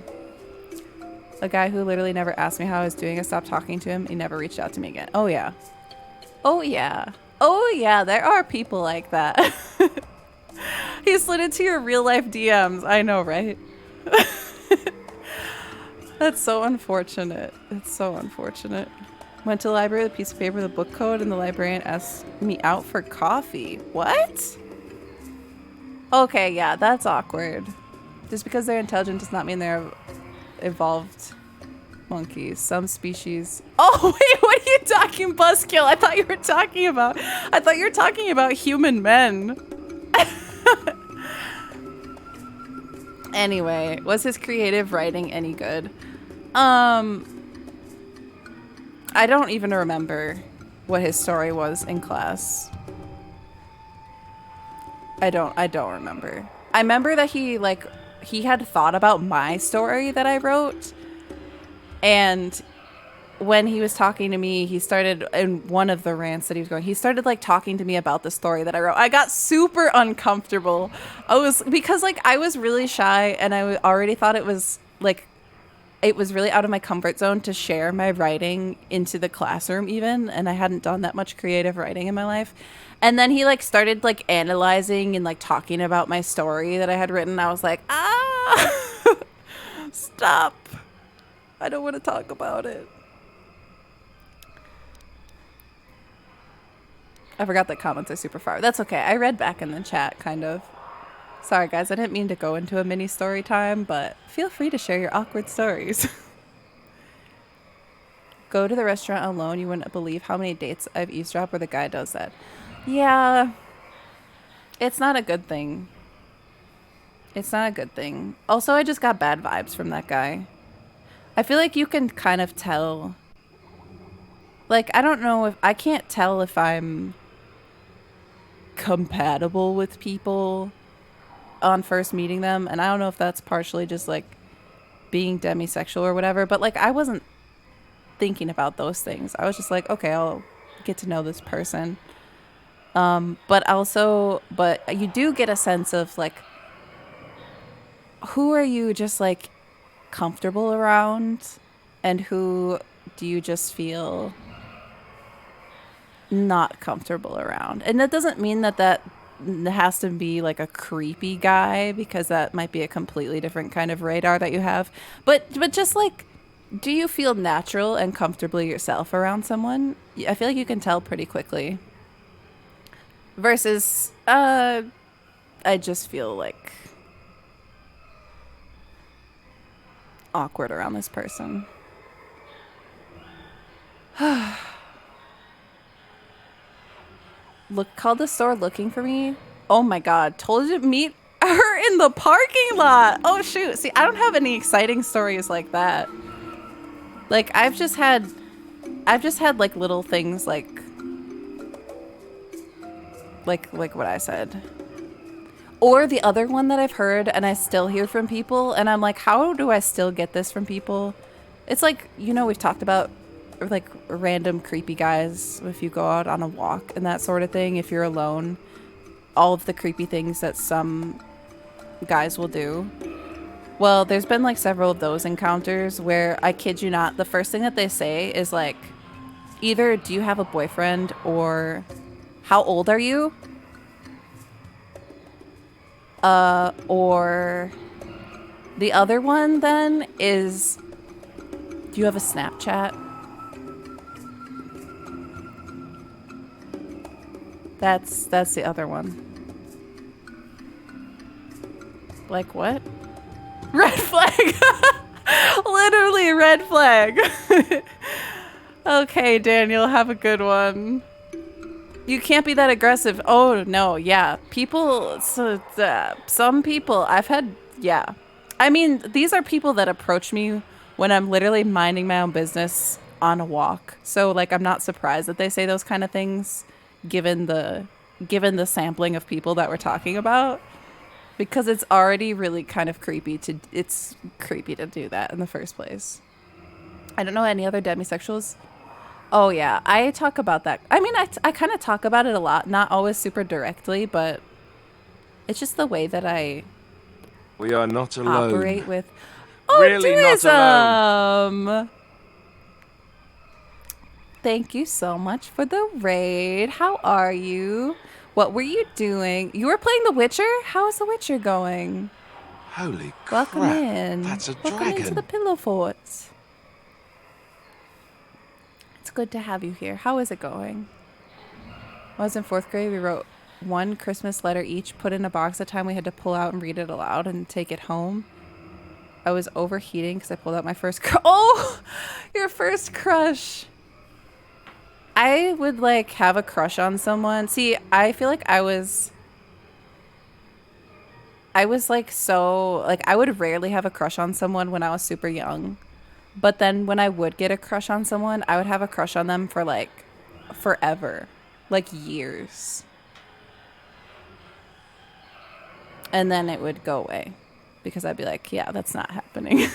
A guy who literally never asked me how I was doing. I stopped talking to him. He never reached out to me again. Oh yeah. Oh yeah. Oh yeah. There are people like that. He slid into your real life DMs. I know, right? That's so unfortunate. It's so unfortunate. Went to the library with a piece of paper with a book code, and the librarian asked me out for coffee. What? Okay, yeah, that's awkward. Just because they're intelligent does not mean they're evolved monkeys. Some species... Oh, wait, what are you talking, Buzzkill? I thought you were talking about human men. Anyway, was his creative writing any good? I don't even remember what his story was in class. I don't remember. I remember that he had thought about my story that I wrote, and when he was talking to me, he started, in one of the rants that he was going, he started like talking to me about the story that I wrote. I got super uncomfortable. Because I was really shy, and I already thought it was really out of my comfort zone to share my writing into the classroom even, and I hadn't done that much creative writing in my life. And then he started analyzing and talking about my story that I had written. I was like, stop. I don't want to talk about it. I forgot that comments are super far. That's okay. I read back in the chat, kind of. Sorry, guys. I didn't mean to go into a mini story time, but feel free to share your awkward stories. Go to the restaurant alone. You wouldn't believe how many dates I've eavesdropped where the guy does that. Yeah. It's not a good thing. It's not a good thing. Also, I just got bad vibes from that guy. I feel like you can kind of tell. I don't know if... I can't tell if I'm compatible with people on first meeting them, and I don't know if that's partially just being demisexual or whatever, but I wasn't thinking about those things. I was just like, okay, I'll get to know this person. But you do get a sense of like, who are you just like comfortable around, and who do you just feel not comfortable around? And that doesn't mean that has to be like a creepy guy, because that might be a completely different kind of radar that you have. But just like, do you feel natural and comfortably yourself around someone? I feel like you can tell pretty quickly. Versus, I just feel like awkward around this person. Called the store looking for me. Oh my god, told you to meet her in the parking lot. Oh shoot. See, I don't have any exciting stories like that. Like I've just had like little things like what I said. Or the other one that I've heard and I still hear from people, and I'm like, how do I still get this from people? It's like, you know, we've talked about like random creepy guys if you go out on a walk and that sort of thing, if you're alone, all of the creepy things that some guys will do. Well, there's been like several of those encounters where, I kid you not, the first thing that they say is like, either do you have a boyfriend, or how old are you? Or the other one then is, do you have a Snapchat? That's the other one. Like what? Red flag. Literally red flag. Okay, Daniel, have a good one. You can't be that aggressive. Oh no, yeah. People, some people I've had, yeah. I mean, these are people that approach me when I'm literally minding my own business on a walk. So like, I'm not surprised that they say those kind of things, given the sampling of people that we're talking about, because it's already really kind of creepy to do that in the first place. I don't know any other demisexuals. Oh yeah, I talk about that. I mean, I kind of talk about it a lot, not always super directly, but it's just the way that I We are not alone. Operate with. Oh, really not alone. Thank you so much for the raid. How are you? What were you doing? You were playing The Witcher? How is The Witcher going? Holy crap. Welcome in. That's a Welcome dragon. into the Pillow Fort. It's good to have you here. How is it going? When I was in 4th grade, we wrote one Christmas letter each, put in a box at a time. We had to pull out and read it aloud and take it home. I was overheating because I pulled out my first oh, your first crush. I would like have a crush on someone. See, I feel like I was like so, like I would rarely have a crush on someone when I was super young. But then when I would get a crush on someone, I would have a crush on them for like forever, like years. And then it would go away because I'd be like, yeah, that's not happening.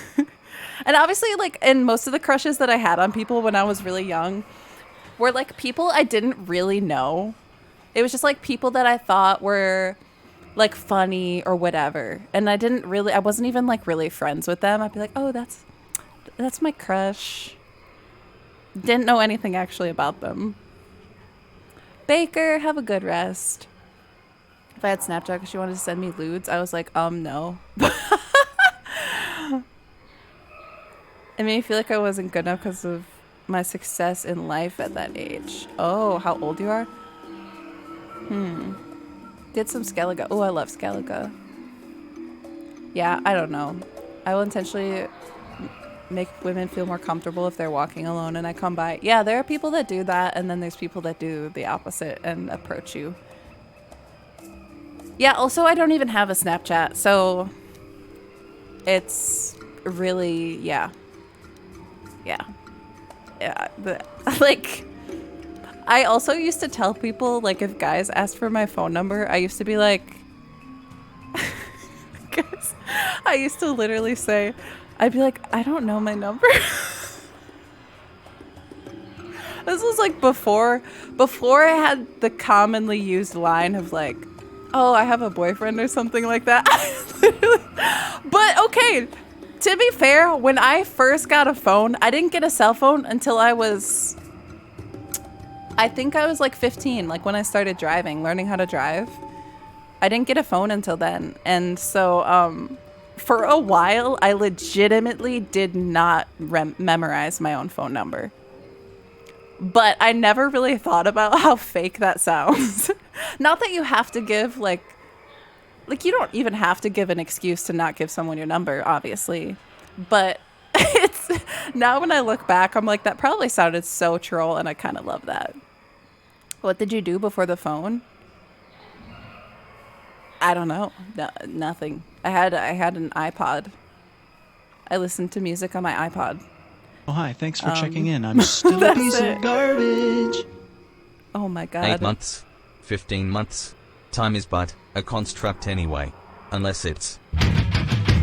And obviously, like, and most of the crushes that I had on people when I was really young were like people I didn't really know. It was just like people that I thought were like funny or whatever. And I wasn't even like really friends with them. I'd be like, oh, that's my crush. Didn't know anything actually about them. Baker, have a good rest. If I had Snapchat because she wanted to send me lewds, I was like, no. It made me feel like I wasn't good enough because of my success in life at that age. Oh, how old you are? Did some Skellige. Oh, I love Skellige. Yeah, I don't know. I will intentionally make women feel more comfortable if they're walking alone and I come by. Yeah, there are people that do that, and then there's people that do the opposite and approach you. Yeah, also, I don't even have a Snapchat, so it's really, yeah. Like, I also used to tell people, like, if guys asked for my phone number, I used to be like, guys, I used to literally say, I'd be like, I don't know my number. This was like before I had the commonly used line of like, oh, I have a boyfriend or something like that. But okay, to be fair, when I first got a phone, I didn't get a cell phone until I think I was like 15, like when I started driving, learning how to drive. I didn't get a phone until then. And so for a while, I legitimately did not memorize my own phone number. But I never really thought about how fake that sounds. Not that you have to give, like you don't even have to give an excuse to not give someone your number, obviously. But it's now when I look back, I'm like, that probably sounded so troll, and I kind of love that. What did you do before the phone? I don't know. No, nothing. I had an iPod. I listened to music on my iPod. Oh, hi. Thanks for checking in. I'm still a piece of garbage. Oh my god. 8 months. 15 months. Time is but a construct anyway. Unless it's...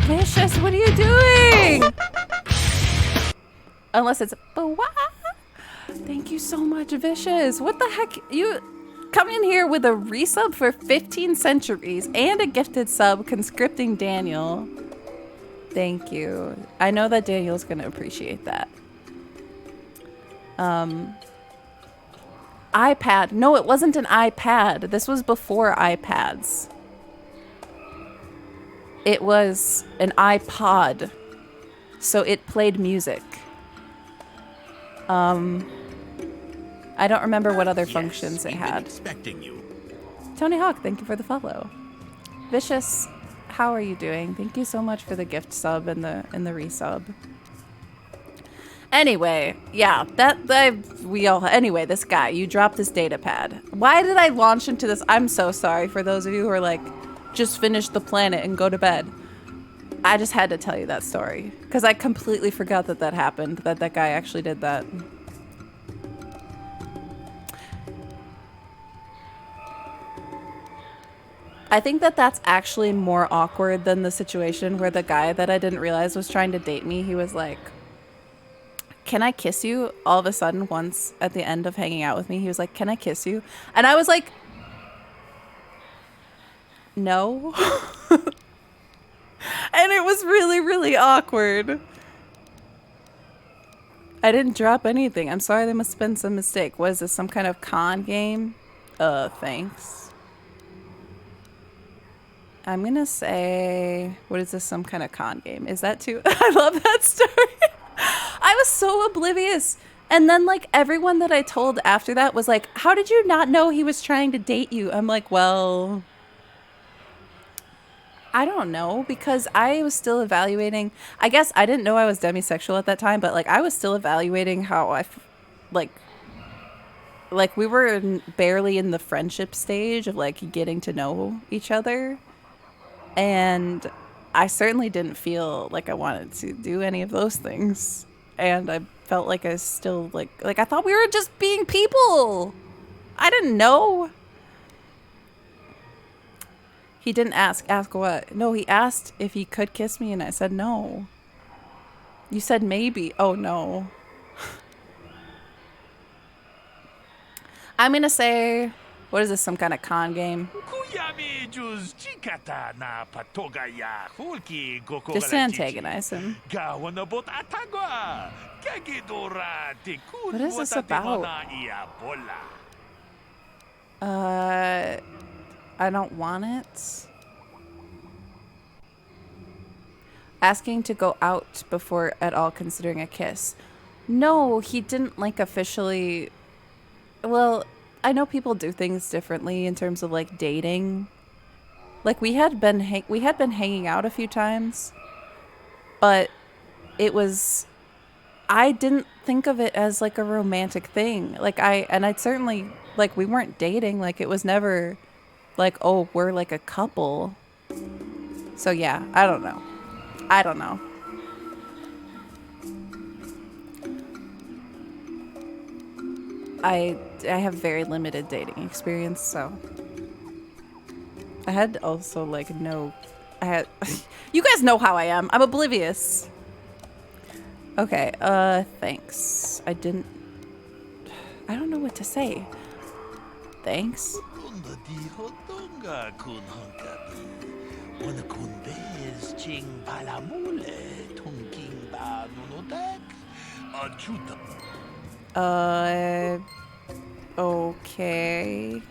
Vicious, what are you doing? Unless it's... Thank you so much, Vicious. What the heck? You come in here with a resub for 15 centuries and a gifted sub conscripting Daniel. Thank you. I know that Daniel's going to appreciate that. iPad. No, it wasn't an iPad. This was before iPads. It was an iPod. So it played music. I don't remember what other functions it had. Expecting you. Tony Hawk, thank you for the follow. Vicious, how are you doing? Thank you so much for the gift sub and the resub. Anyway, yeah, anyway, this guy, you dropped this data pad. Why did I launch into this? I'm so sorry for those of you who are like, just finish the planet and go to bed. I just had to tell you that story because I completely forgot that happened, that guy actually did that. I think that's actually more awkward than the situation where the guy that I didn't realize was trying to date me, he was like, can I kiss you? All of a sudden, once at the end of hanging out with me, he was like, can I kiss you? And I was like, no. And it was really, really awkward. I didn't drop anything. I'm sorry, there must have been some mistake. Was this some kind of con game? Thanks. I'm gonna say, what is this, some kind of con game? Is that too? I love that story. I was so oblivious. And then like everyone that I told after that was like, how did you not know he was trying to date you? I'm like, well, I don't know, because I was still evaluating. I guess I didn't know I was demisexual at that time, but like I was still evaluating how like we were barely in the friendship stage of like getting to know each other. And I certainly didn't feel like I wanted to do any of those things. And I felt like I was still like I thought we were just being people. I didn't know. He didn't ask. Ask what? No, he asked if he could kiss me and I said no. You said maybe. Oh no. I'm gonna say, what is this, some kind of con game? Just to antagonize him. What is this about? I don't want it. Asking to go out before at all considering a kiss. No, he didn't like officially. Well, I know people do things differently in terms of like dating. Like we had been hanging out a few times, but it was, I didn't think of it as like a romantic thing. Like I'd certainly, like, we weren't dating. Like it was never like, oh, we're like a couple. So yeah, I don't know. I have very limited dating experience, so I had also like you guys know how I am. I'm oblivious. Okay, thanks. I didn't. I don't know what to say. Thanks. Okay.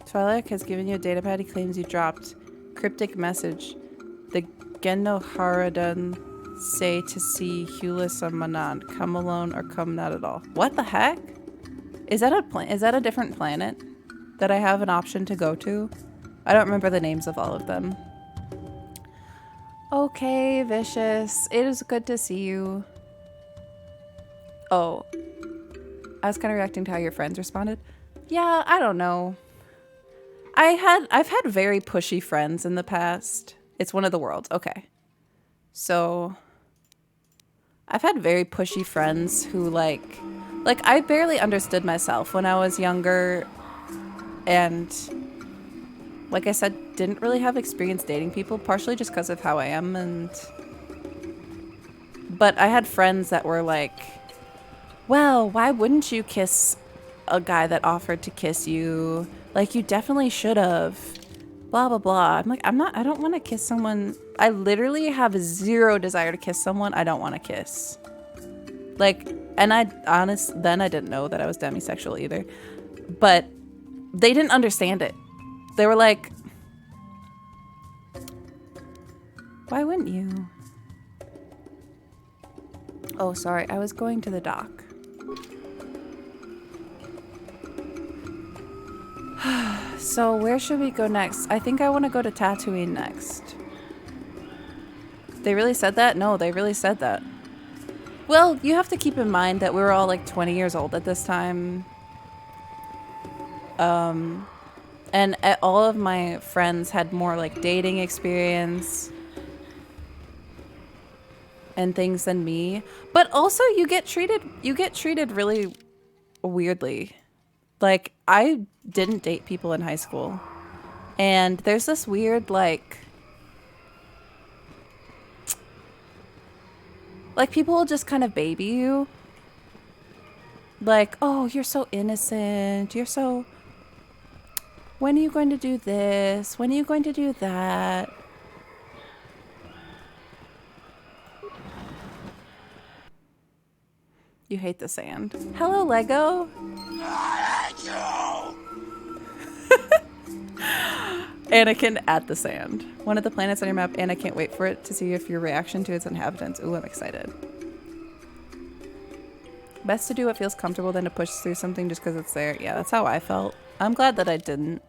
Twilight has given you a datapad. He claims you dropped. Cryptic message. The Gendo Haradan say to see Hulis or Manan. Come alone or come not at all. What the heck? Is that a different planet that I have an option to go to? I don't remember the names of all of them. Okay, Vicious. It is good to see you. Oh. I was kind of reacting to how your friends responded. Yeah, I don't know. I've had very pushy friends in the past. It's one of the worlds. Okay. So I've had very pushy friends who like I barely understood myself when I was younger, and like I said, didn't really have experience dating people, partially just because of how I am. But I had friends that were like, well, why wouldn't you kiss a guy that offered to kiss you? Like, you definitely should have. Blah, blah, blah. I'm like, I don't want to kiss someone. I literally have zero desire to kiss someone I don't want to kiss. Like, and then I didn't know that I was demisexual either. But they didn't understand it. They were like, why wouldn't you? Oh, sorry. I was going to the dock. So where should we go next? I think I want to go to Tatooine next. They really said that? No, they really said that. Well, you have to keep in mind that we were all like 20 years old at this time. And all of my friends had more like dating experience and things than me. But also you get treated really weirdly. Like, I didn't date people in high school. And there's this weird, like people will just kind of baby you. Like, oh, you're so innocent. You're so... When are you going to do this? When are you going to do that? You hate the sand. Hello, Lego. Anakin at the sand. One of the planets on your map, and I can't wait for it to see if your reaction to its inhabitants. Ooh, I'm excited. Best to do what feels comfortable than to push through something just because it's there. Yeah, that's how I felt. I'm glad that I didn't,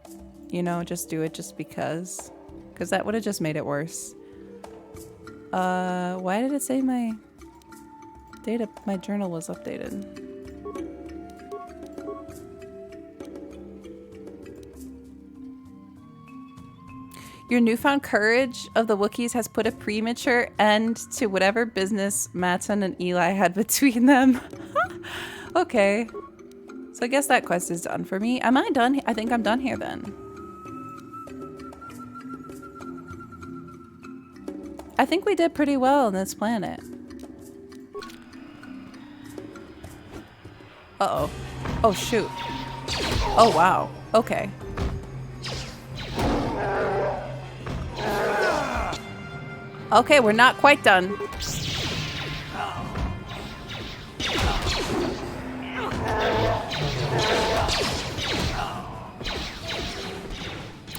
you know, just do it just because. Because that would have just made it worse. Why did it say my journal was updated? Your newfound courage of the Wookiees has put a premature end to whatever business Mattson and Eli had between them. Okay. So I guess that quest is done for me. Am I done? I think I'm done here then. I think we did pretty well on this planet. Uh-oh. Oh, shoot. Oh, wow. Okay. Okay, we're not quite done.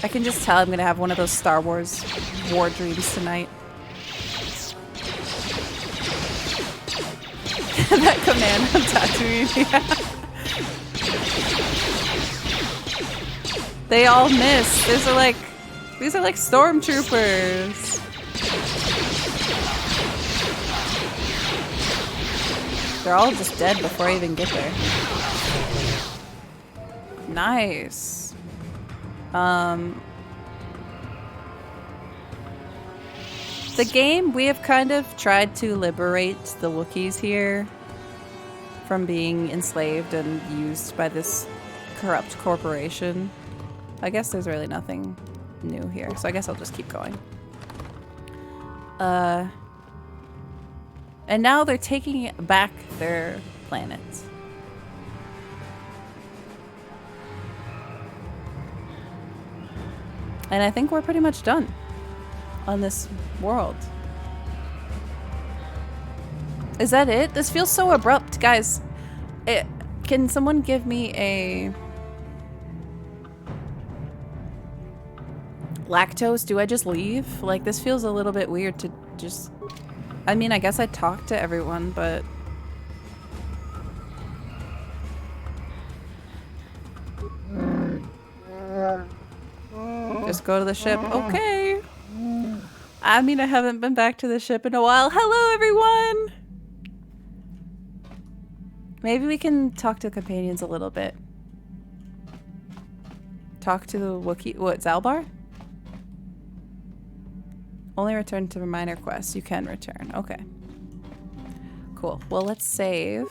I can just tell I'm gonna have one of those Star Wars war dreams tonight. That command on Tatooine, yeah. They all miss. These are like stormtroopers. They're all just dead before I even get there. Nice. The game, we have kind of tried to liberate the Wookiees here from being enslaved and used by this corrupt corporation. I guess there's really nothing new here, so I guess I'll just keep going. And now they're taking back their planet. And I think we're pretty much done on this world. Is that it? This feels so abrupt, guys. Can someone give me a lactose? Do I just leave? Like, this feels a little bit weird to just... I mean, I guess I talked to everyone, but... Just go to the ship. Okay. I mean, I haven't been back to the ship in a while. Hello, everyone! Maybe we can talk to companions a little bit. Talk to the Wookiee. What, Zaalbar? Only return to minor quests. You can return. Okay. Cool. Well, let's save.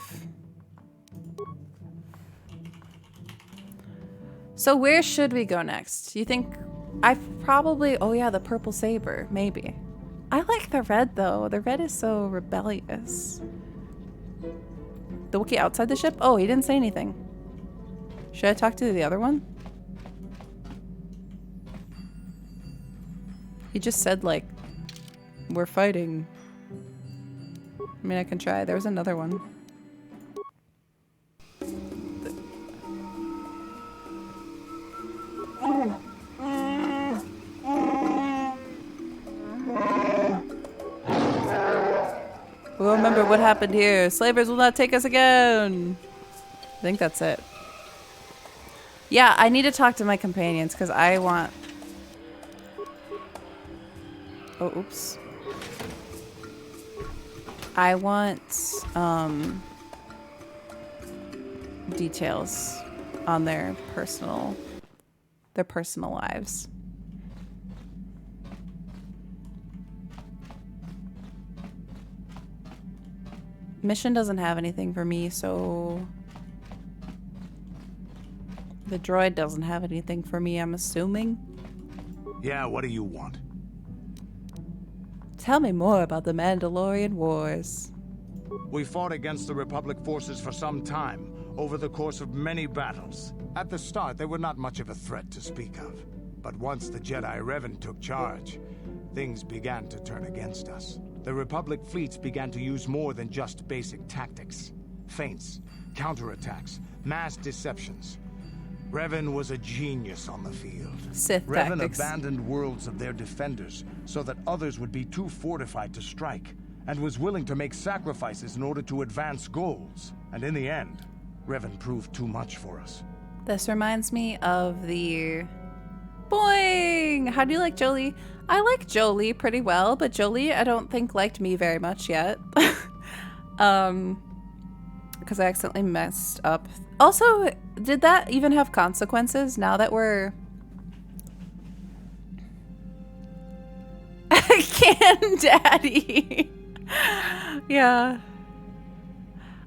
So where should we go next? You think... I probably... Oh yeah, the purple saber. Maybe. I like the red though. The red is so rebellious. The Wookiee outside the ship? Oh, he didn't say anything. Should I talk to the other one? He just said, like, we're fighting. I mean, I can try. There was another one. We'll remember what happened here. Slavers will not take us again. I think that's it. Yeah, I need to talk to my companions because I want... Oh, oops. I want details on their personal lives. Mission doesn't have anything for me, so the droid doesn't have anything for me, I'm assuming. Yeah, what do you want? Tell me more about the Mandalorian Wars. We fought against the Republic forces for some time, over the course of many battles. At the start, they were not much of a threat to speak of. But once the Jedi Revan took charge, things began to turn against us. The Republic fleets began to use more than just basic tactics. Feints, counterattacks, mass deceptions. Revan was a genius on the field. Sith Revan tactics. abandoned worlds of their defenders so that others would be too fortified to strike, and was willing to make sacrifices in order to advance goals. And in the end, Revan proved too much for us. This reminds me of the... Boing! How do you like Jolie? I like Jolie pretty well, but Jolie I don't think liked me very much yet. Because I accidentally messed up. Also, did that even have consequences now that we're... Can Daddy! Yeah.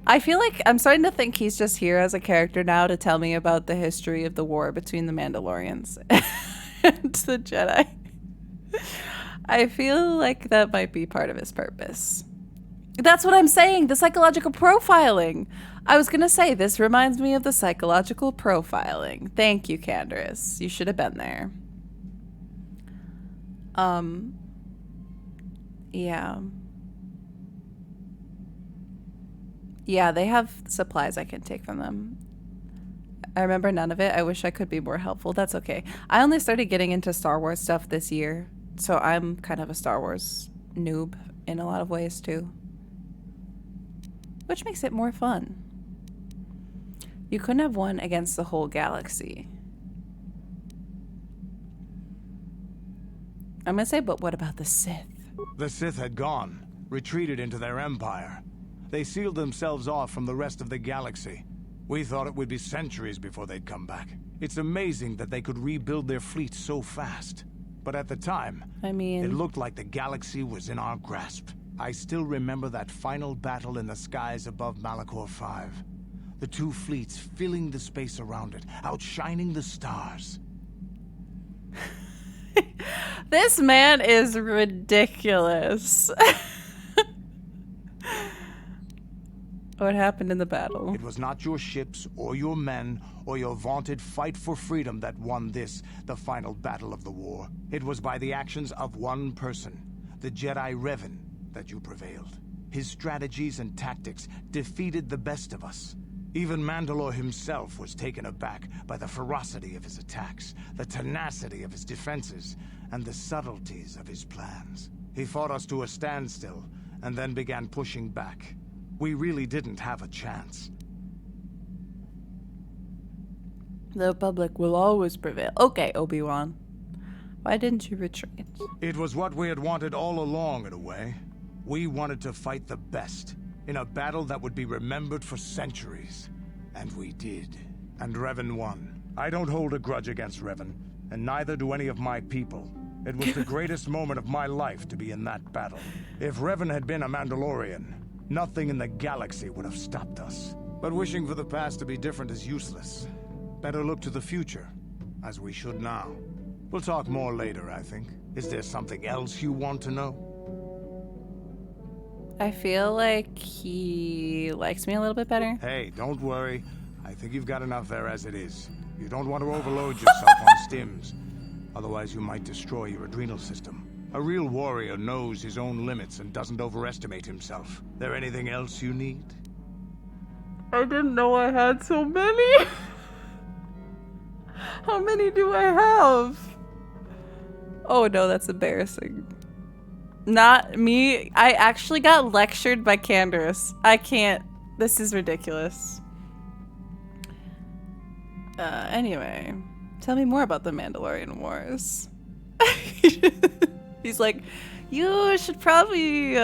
I feel like I'm starting to think he's just here as a character now to tell me about the history of the war between the Mandalorians and the Jedi. I feel like that might be part of his purpose. That's what I'm saying, the psychological profiling. I was gonna say, this reminds me of the psychological profiling. Thank you, Canderous. You should have been there. Yeah. Yeah, they have supplies I can take from them. I remember none of it. I wish I could be more helpful. That's okay. I only started getting into Star Wars stuff this year, so I'm kind of a Star Wars noob in a lot of ways too. Which makes it more fun. You couldn't have won against the whole galaxy. I'm gonna say, but what about the Sith? The Sith had gone, retreated into their empire. They sealed themselves off from the rest of the galaxy. We thought it would be centuries before they'd come back. It's amazing that they could rebuild their fleet so fast. But at the time, I mean, it looked like the galaxy was in our grasp. I still remember that final battle in the skies above Malachor 5. The two fleets filling the space around it, outshining the stars. This man is ridiculous. What happened in the battle? It was not your ships or your men or your vaunted fight for freedom that won this, the final battle of the war. It was by the actions of one person, the Jedi Revan, that you prevailed. His strategies and tactics defeated the best of us. Even Mandalore himself was taken aback by the ferocity of his attacks, the tenacity of his defenses, and the subtleties of his plans. He fought us to a standstill, and then began pushing back. We really didn't have a chance. The Republic will always prevail. Okay, Obi-Wan. Why didn't you retreat? It was what we had wanted all along, in a way. We wanted to fight the best, in a battle that would be remembered for centuries. And we did. And Revan won. I don't hold a grudge against Revan, and neither do any of my people. It was the greatest moment of my life to be in that battle. If Revan had been a Mandalorian, nothing in the galaxy would have stopped us. But wishing for the past to be different is useless. Better look to the future, as we should now. We'll talk more later, I think. Is there something else you want to know? I feel like he likes me a little bit better. Hey, don't worry. I think you've got enough there as it is. You don't want to overload yourself on stims. Otherwise, you might destroy your adrenal system. A real warrior knows his own limits and doesn't overestimate himself. There anything else you need? I didn't know I had so many. How many do I have? Oh no, that's embarrassing. Not me. I actually got lectured by Canderous. I can't. This is ridiculous. Anyway, tell me more about the Mandalorian Wars. He's like, you should probably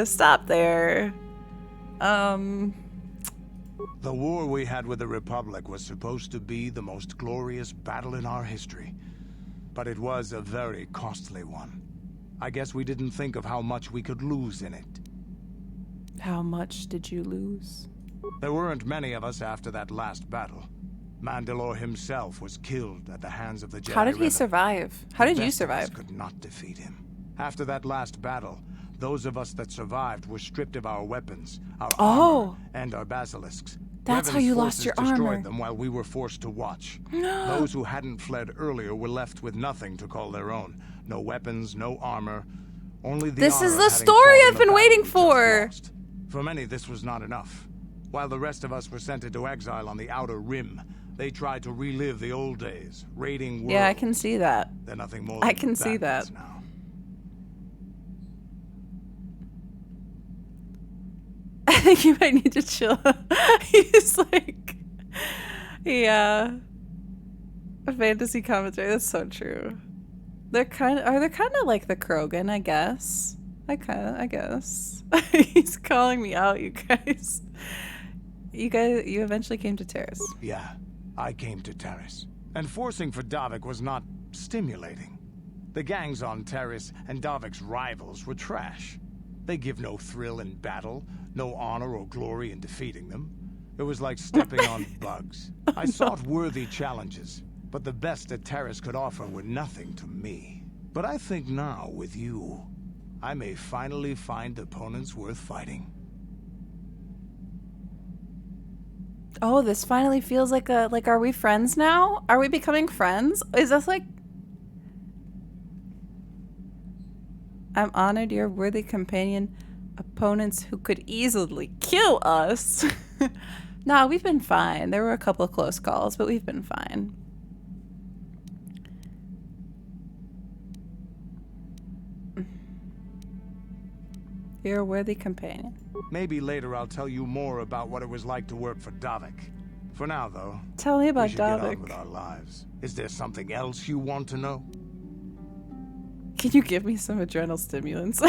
stop there. The war we had with the Republic was supposed to be the most glorious battle in our history. But it was a very costly one. I guess we didn't think of how much we could lose in it. How much did you lose? There weren't many of us after that last battle. Mandalore himself was killed at the hands of the Jedi. How did he Revan. survive? How did The you best of us survive? could not defeat him. After that last battle, those of us that survived were stripped of our weapons, our armor, and our basilisks. That's how Revan's you lost forces your destroyed armor. them while we were forced to watch. Those who hadn't fled earlier were left with nothing to call their own. No weapons, no armor. Only the This honor is of the having story fought in I've the been battle waiting we just for. lost. For many, this was not enough. While the rest of us were sent into exile on the Outer Rim, they tried to relive the old days, raiding worlds. Yeah, I can see that. They're nothing more I than can see that. bandits now. I think you might need to chill. He's like, yeah. Fantasy commentary. That's so true. They're kind of like the Krogan, I guess. I guess. He's calling me out, you guys. You eventually came to Terrace. Yeah, I came to Terrace. And forcing for Davik was not stimulating. The gangs on Terrace and Davik's rivals were trash. They give no thrill in battle, no honor or glory in defeating them. It was like stepping on bugs. I sought worthy challenges, but the best that Terrace could offer were nothing to me. But I think now, with you, I may finally find opponents worth fighting. Oh, this finally feels like are we friends now? Are we becoming friends? Is this like... I'm honored you're a worthy companion. Opponents who could easily kill us. Nah, we've been fine. There were a couple of close calls, but we've been fine. You're a worthy companion. Maybe later I'll tell you more about what it was like to work for Davik. For now, though, Tell me we about should get on Davik. with our lives. Is there something else you want to know? Can you give me some adrenal stimulants?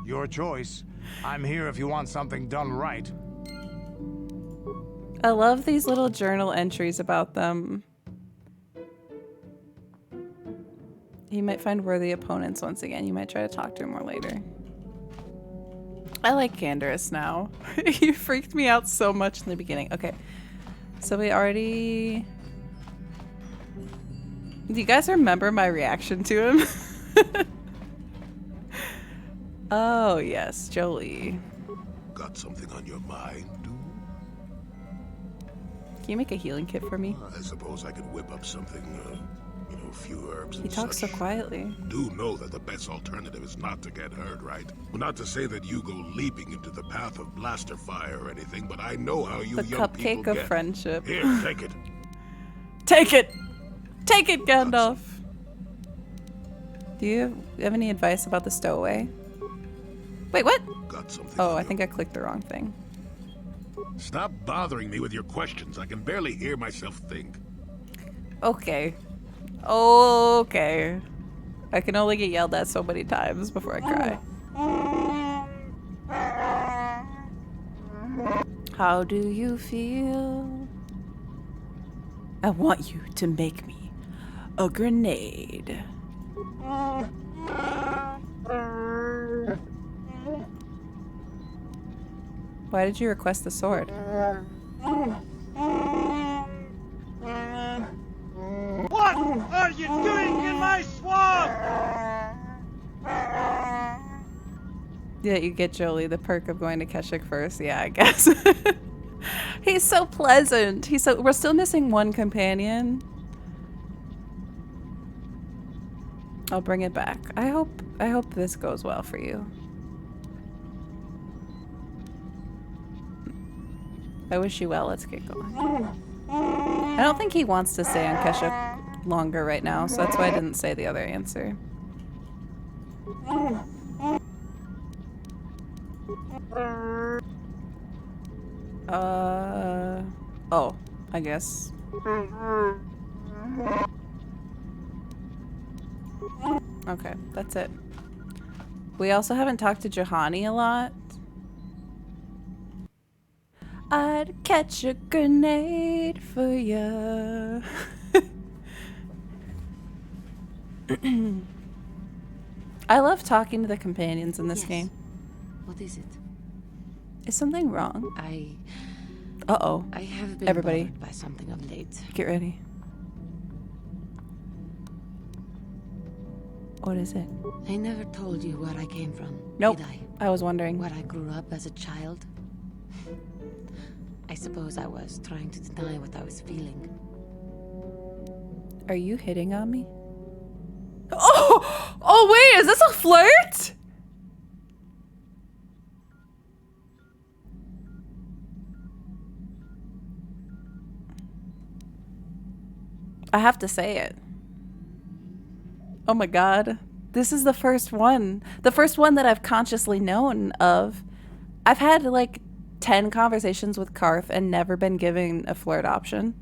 Your choice. I'm here if you want something done right. I love these little journal entries about them. You might find worthy opponents once again. You might try to talk to him more later. I like Canderous now. You freaked me out so much in the beginning. Okay. So we already... Do you guys remember my reaction to him? Oh, yes. Jolie. Got something on your mind, dude? Can you make a healing kit for me? I suppose I could whip up something, you know, a few herbs He and talks so such. quietly. Do know that the best alternative is not to get hurt, right? Well, not to say that you go leaping into the path of blaster fire or anything, but I know how you The young cupcake people of get. friendship. Here, take it. Take it! Take it, Gandalf! Do you have any advice about the stowaway? Wait, what? Got something. Oh, I think I clicked the wrong thing. Stop bothering me with your questions. I can barely hear myself think. Okay. Okay. I can only get yelled at so many times before I cry. How do you feel? I want you to make me a grenade. Why did you request the sword? What are you doing in my swamp? Yeah, you get Jolie the perk of going to Kashyyyk first. Yeah, I guess. He's so pleasant. We're still missing one companion. I'll bring it back. I hope this goes well for you. I wish you well. Let's get going. I don't think he wants to stay on Kashyyyk longer right now, so that's why I didn't say the other answer. Oh, I guess. Okay, that's it. We also haven't talked to Juhani a lot. I'd catch a grenade for ya. I love talking to the companions in this game. What is it? Is something wrong? I Uh-oh. have been Everybody. bothered by something of late. Get ready. What is it? I never told you where I came from. Nope. Did I? I was wondering. Where I grew up as a child. I suppose I was trying to deny what I was feeling. Are you hitting on me? Oh! Oh, wait! Is this a flirt? I have to say it. Oh my god. This is the first one. The first one that I've consciously known of. I've had like 10 conversations with Carth and never been given a flirt option.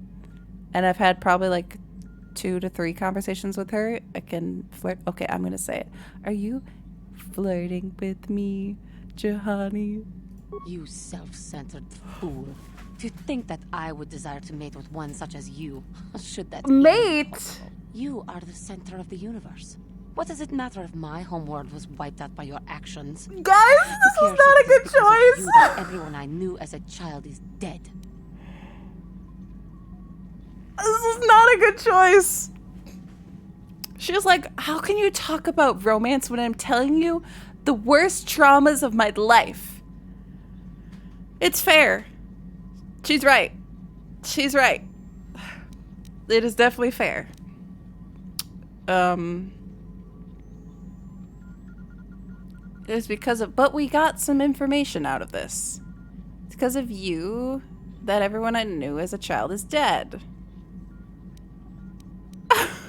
And I've had probably like 2 to 3 conversations with her. I can flirt. Okay, I'm gonna say it. Are you flirting with me, Juhani? You self-centered fool. To think that I would desire to mate with one such as you, should that Mate! You are the center of the universe. What does it matter if my homeworld was wiped out by your actions? Guys, this was not a good choice! You that everyone I knew as a child is dead. This is not a good choice. She was like, how can you talk about romance when I'm telling you the worst traumas of my life? It's fair. She's right. She's right. It is definitely fair. It's because of, but we got some information out of this. It's because of you that everyone I knew as a child is dead.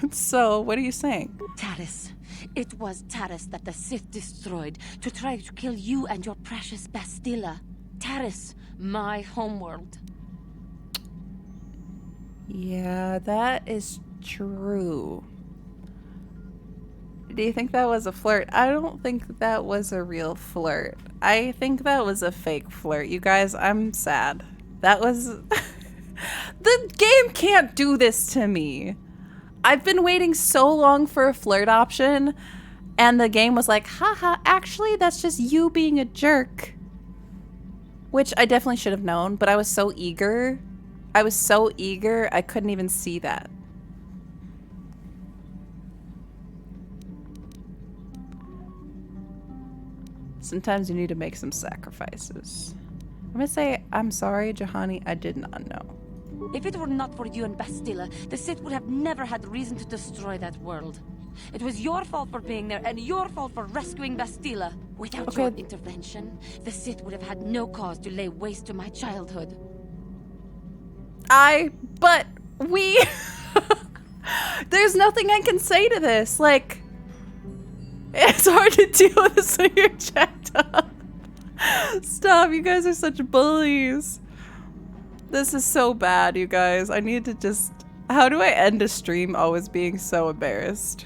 So, what are you saying? Taris. It was Taris that the Sith destroyed to try to kill you and your precious Bastilla. Taris, my homeworld. Yeah, that is true. Do you think that was a flirt? I don't think that was a real flirt. I think that was a fake flirt. You guys, I'm sad. That was... The game can't do this to me. I've been waiting so long for a flirt option, and the game was like, haha, actually, that's just you being a jerk. Which I definitely should have known, but I was so eager. I was so eager, I couldn't even see that. Sometimes you need to make some sacrifices. I'm gonna say, I'm sorry, Juhani, I did not know. If it were not for you and Bastila, the Sith would have never had reason to destroy that world. It was your fault for being there, and your fault for rescuing Bastila. Without your intervention, the Sith would have had no cause to lay waste to my childhood. But we... There's nothing I can say to this. Like, it's hard to deal with this when you're checked up. Stop, you guys are such bullies. This is so bad, you guys. I need to just... How do I end a stream always being so embarrassed?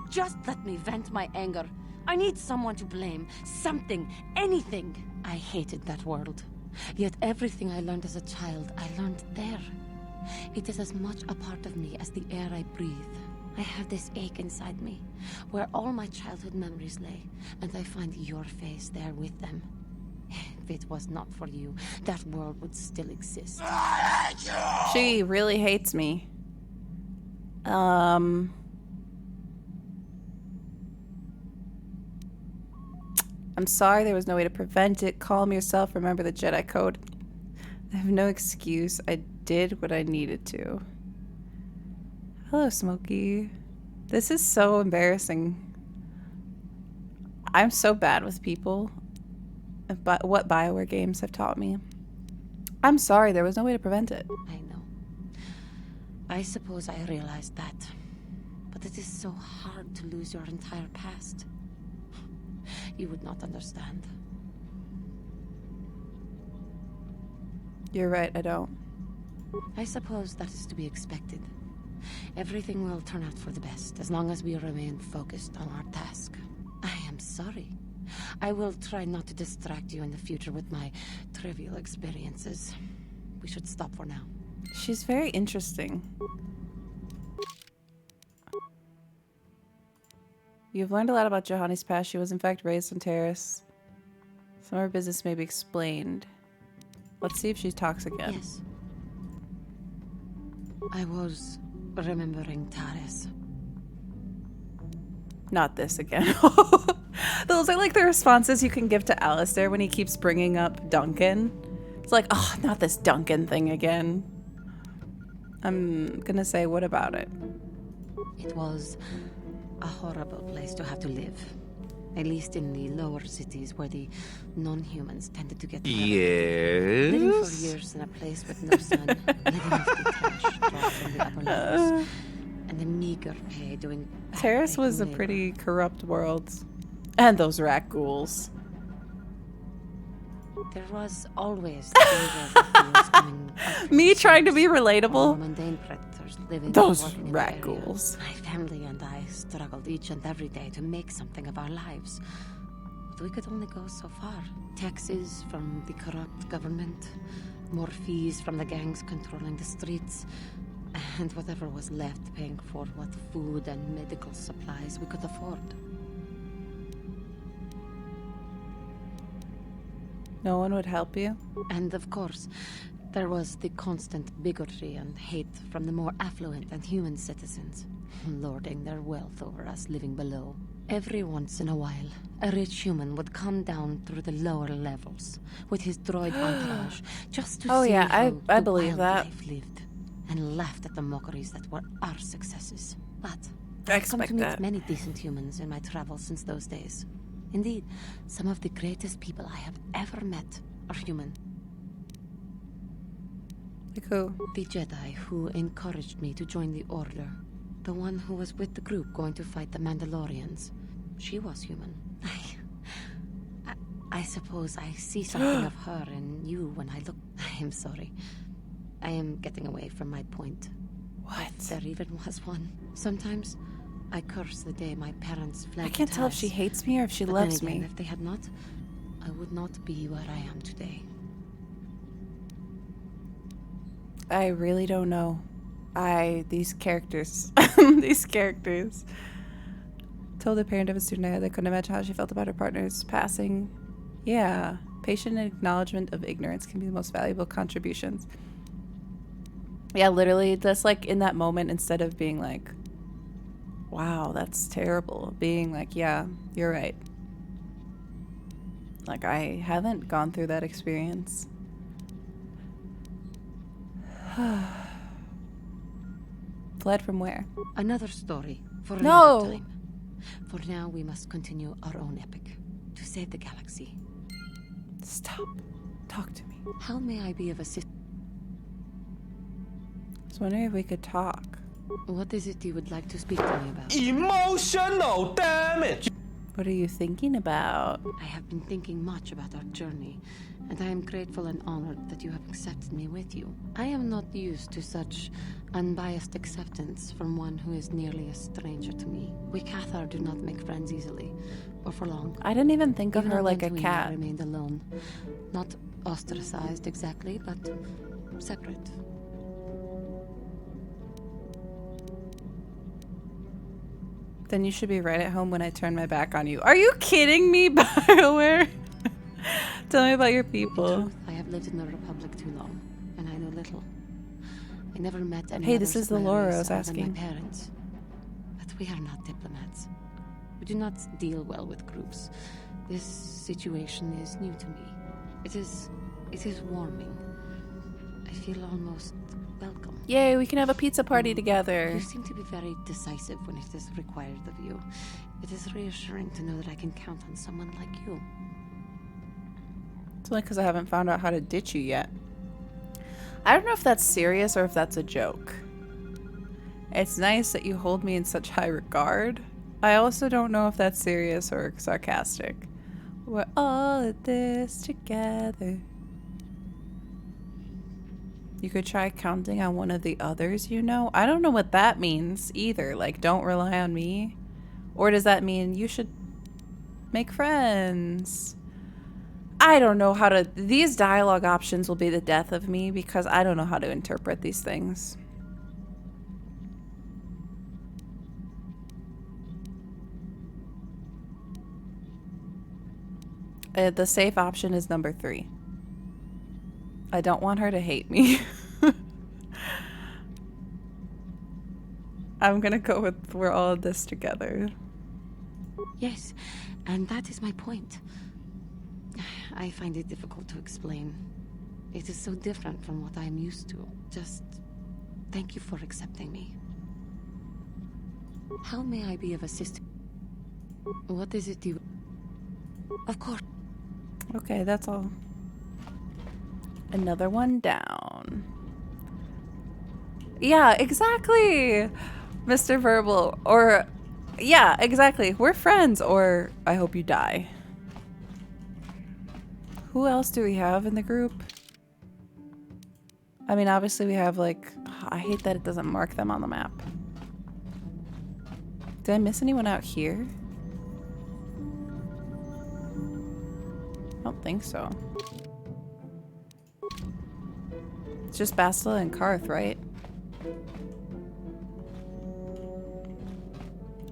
Just let me vent my anger. I need someone to blame. Something. Anything. I hated that world. Yet everything I learned as a child, I learned there. It is as much a part of me as the air I breathe. I have this ache inside me, where all my childhood memories lay, and I find your face there with them. If it was not for you, that world would still exist. She really hates me. I'm sorry there was no way to prevent it. Calm yourself. Remember the Jedi Code. I have no excuse. I did what I needed to. Hello, Smokey. This is so embarrassing. I'm so bad with people. But what Bioware games have taught me. I'm sorry, there was no way to prevent it. I know. I suppose I realized that. But it is so hard to lose your entire past. You would not understand. You're right, I don't. I suppose that is to be expected. Everything will turn out for the best, as long as we remain focused on our task. I am sorry. I will try not to distract you in the future with my trivial experiences. We should stop for now. She's very interesting. You've learned a lot about Juhani's past. She was in fact raised on Terrace. Some of her business may be explained. Let's see if she talks again. Yes. I was remembering Taris. Not this again. Those are like the responses you can give to Alistair when he keeps bringing up Duncan. It's like, oh, not this Duncan thing again. I'm gonna say, what about it? It was a horrible place to have to live. At least in the lower cities where the non-humans tended to get Yes? living for years in a place with no sun, living off the cash dropped from the upper levels, and the meager pay doing Terrace was a pretty corrupt world. And those rat ghouls. There was always the danger of ghouls coming up from Me the trying to streets, be or relatable. mundane predators living and Those working in the rat area. ghouls. My family and I struggled each and every day to make something of our lives. But we could only go so far. Taxes from the corrupt government, more fees from the gangs controlling the streets, and whatever was left paying for what food and medical supplies we could afford. No one would help you? And of course, there was the constant bigotry and hate from the more affluent and human citizens, lording their wealth over us living below. Every once in a while, a rich human would come down through the lower levels with his droid entourage just to see how I the believe that. wildlife lived, and laughed at the mockeries that were our successes. But I I've come to expect meet that. many decent humans in my travels since those days. Indeed, some of the greatest people I have ever met are human. Like who? The Jedi who encouraged me to join the Order. The one who was with the group going to fight the Mandalorians. She was human. I suppose I see something of her in you when I look... I am sorry. I am getting away from my point. What? If there even was one. Sometimes I curse the day my parents fled. I can't tell if she hates me or if she loves me. If they had not, I would not be where I am today. I really don't know. These characters. These characters. Told the parent of a student I had that couldn't imagine how she felt about her partner's passing. Yeah. Patient acknowledgement of ignorance can be the most valuable contributions. Yeah, literally, just like in that moment, instead of being like, wow, that's terrible, being like, yeah, you're right. Like, I haven't gone through that experience. Fled from where? Another story for No! another time. For now, we must continue our own epic to save the galaxy. Stop. Talk to me. How may I be of assistance? I was wondering if we could talk. What is it you would like to speak to me about? Emotional damage! What are you thinking about? I have been thinking much about our journey, and I am grateful and honored that you have accepted me with you. I am not used to such unbiased acceptance from one who is nearly a stranger to me. We KOTOR do not make friends easily, or for long. I didn't even think of Even her like a Tatooine, I cat. remained alone. Not ostracized exactly, but separate. Then you should be right at home when I turn my back on you. Are you kidding me, Bioware? Tell me about your In people. truth, I have lived in the Republic too long, and I know little. I never met any Hey, this others is of the my Laura race I was other than asking. my parents. But we are not diplomats. We do not deal well with groups. This situation is new to me. It is warming. I feel almost welcome. Yay, we can have a pizza party together. You seem to be very decisive when it is required of you. It is reassuring to know that I can count on someone like you. It's only because I haven't found out how to ditch you yet. I don't know if that's serious or if that's a joke. It's nice that you hold me in such high regard. I also don't know if that's serious or sarcastic. We're all at this together. You could try counting on one of the others, you know? I don't know what that means either. Like, don't rely on me. Or does that mean you should make friends? I don't know how to... These dialogue options will be the death of me because I don't know how to interpret these things. The safe option is number 3. I don't want her to hate me. I'm gonna go with we're all in this together. Yes, and that is my point. I find it difficult to explain. It is so different from what I am used to. Just thank you for accepting me. How may I be of assistance? What is it you... Of course. Okay, that's all. Another one down. Yeah, exactly, Mr. Verbal. Or, yeah, exactly. We're friends, or I hope you die. Who else do we have in the group? I mean, obviously we have, like... I hate that it doesn't mark them on the map. Did I miss anyone out here? I don't think so. It's just Bastila and Carth, right?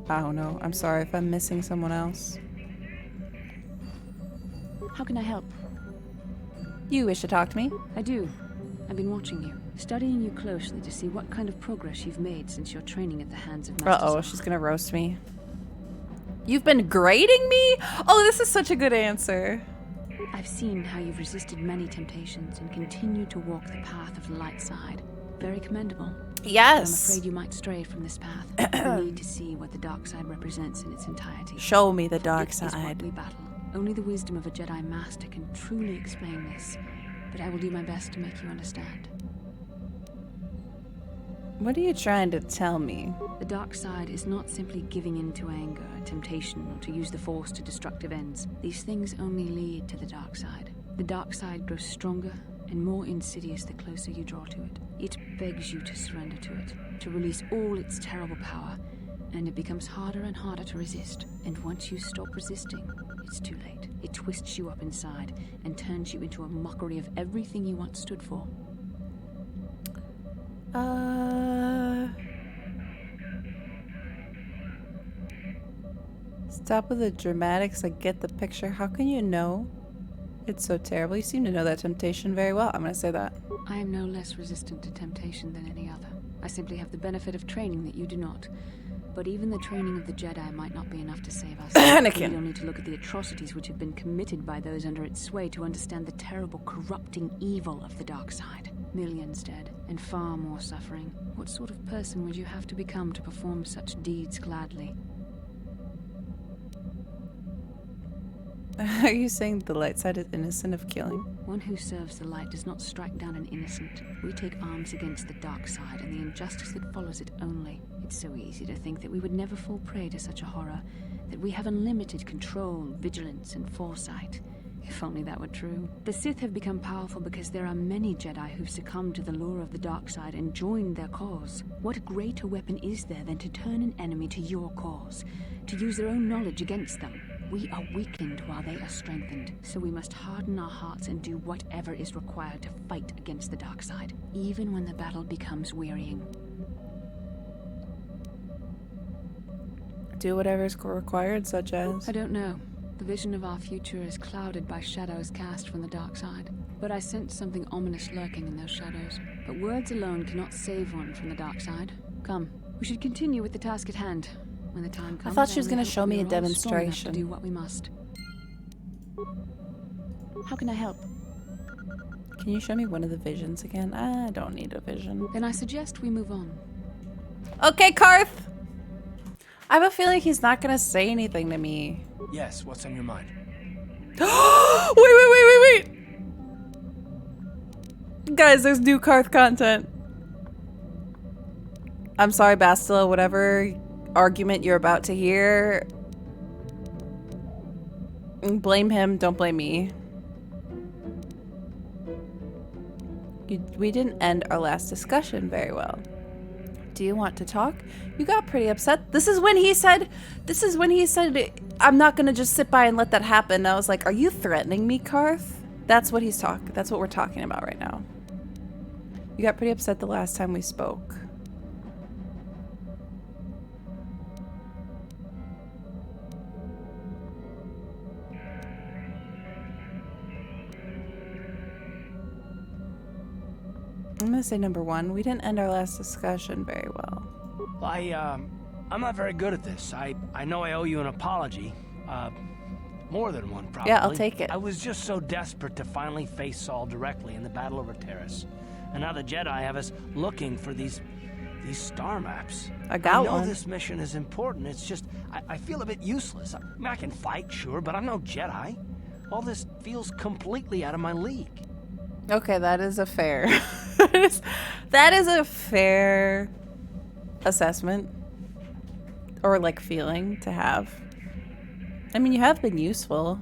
I don't know. I'm sorry if I'm missing someone else. How can I help? You wish to talk to me? I do. I've been watching you, studying you closely to see what kind of progress you've made since your training at the hands of Master Uh-oh, Zaalbar. she's gonna roast me. You've been grading me? Oh, this is such a good answer. I've seen how you've resisted many temptations and continued to walk the path of the light side. Very commendable. Yes. I'm afraid you might stray from this path. We need to see what the dark side represents in its entirety. Show me the dark It is what side. we battle. Only the wisdom of a Jedi Master can truly explain this, but I will do my best to make you understand. What are you trying to tell me? The dark side is not simply giving in to anger, temptation, or to use the Force to destructive ends. These things only lead to the dark side. The dark side grows stronger and more insidious the closer you draw to it. It begs you to surrender to it, to release all its terrible power, and it becomes harder and harder to resist. And once you stop resisting, it's too late. It twists you up inside and turns you into a mockery of everything you once stood for. Stop with the dramatics. I get the picture. How can you know? It's so terrible. You seem to know that temptation very well. I'm gonna say that. I am no less resistant to temptation than any other. I simply have the benefit of training that you do not. But even the training of the Jedi might not be enough to save us. Anakin. We don't need to look at the atrocities which have been committed by those under its sway to understand the terrible, corrupting evil of the dark side. Millions dead, and far more suffering. What sort of person would you have to become to perform such deeds gladly? Are you saying the light side is innocent of killing? One who serves the light does not strike down an innocent. We take arms against the dark side and the injustice that follows it only. It's so easy to think that we would never fall prey to such a horror, that we have unlimited control, vigilance, and foresight. If only that were true. The Sith have become powerful because there are many Jedi who've succumbed to the lure of the dark side and joined their cause. What greater weapon is there than to turn an enemy to your cause, to use their own knowledge against them? We are weakened while they are strengthened, so we must harden our hearts and do whatever is required to fight against the dark side, even when the battle becomes wearying. Do whatever is required, such as... I don't know. The vision of our future is clouded by shadows cast from the dark side. But I sense something ominous lurking in those shadows. But words alone cannot save one from the dark side. Come, we should continue with the task at hand. When the time comes, I thought she was going to show me a to do demonstration. what we must. How can I help? Can you show me one of the visions again? I don't need a vision. Then I suggest we move on. Okay, Carth! I have a feeling he's not going to say anything to me. Yes, what's on your mind? Wait! Guys, there's new Carth content. I'm sorry, Bastila, whatever argument you're about to hear, blame him, don't blame me. We didn't end our last discussion very well. Do you want to talk? You got pretty upset. This is when he said, I'm not gonna just sit by and let that happen. And I was like, are you threatening me, Carth? That's what that's what we're talking about right now. You got pretty upset the last time we spoke. I'm gonna say number one. We didn't end our last discussion very well. I'm not very good at this. I know I owe you an apology. More than one, probably. Yeah, I'll take it. I was just so desperate to finally face Saul directly in the battle over Terrace. And now the Jedi have us looking for these star maps. I got know one. This mission is important. It's just, I feel a bit useless. I can fight, sure, but I'm no Jedi. All this feels completely out of my league. Okay, that is a fair... that is a fair assessment. Or, like, feeling to have. I mean, you have been useful.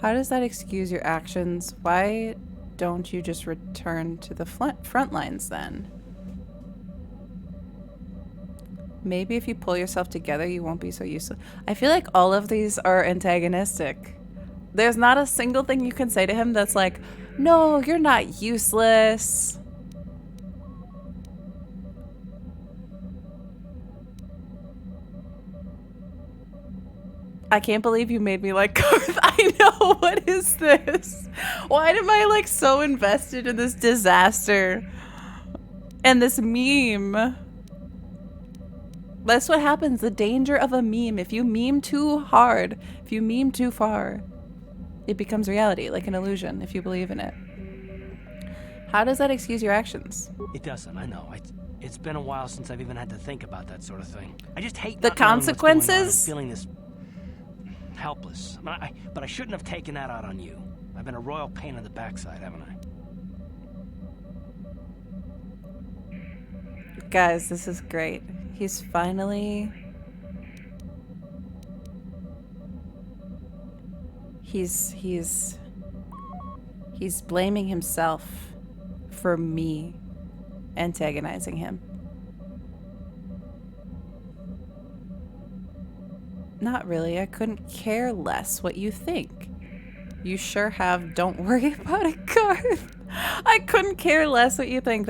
How does that excuse your actions? Why don't you just return to the front lines, then? Maybe if you pull yourself together, you won't be so useless. I feel like all of these are antagonistic. There's not a single thing you can say to him that's like, no, you're not useless. I can't believe you made me like Carth. I know, what is this? Why am I like so invested in this disaster and this meme? That's what happens, the danger of a meme. If you meme too hard, if you meme too far, it becomes reality, like an illusion, if you believe in it. How does that excuse your actions? It doesn't, I know. It's been a while since I've even had to think about that sort of thing. I just hate the not knowing what's going on and consequences. feeling this helpless. But I shouldn't have taken that out on you. I've been a royal pain in the backside, haven't I? Guys, this is great. He's finally... He's blaming himself for me antagonizing him. Not really. I couldn't care less what you think. You sure have. Don't worry about it, Carth. I couldn't care less what you think.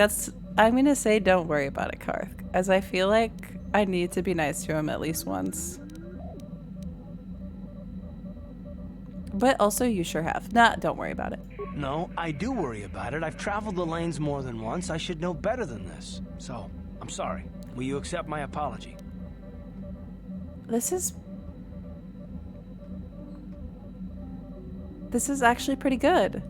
I'm gonna say don't worry about it, Carth, as I feel like I need to be nice to him at least once. But also you sure have. Nah, don't worry about it. No, I do worry about it. I've traveled the lanes more than once. I should know better than this. So, I'm sorry. Will you accept my apology? This is actually pretty good.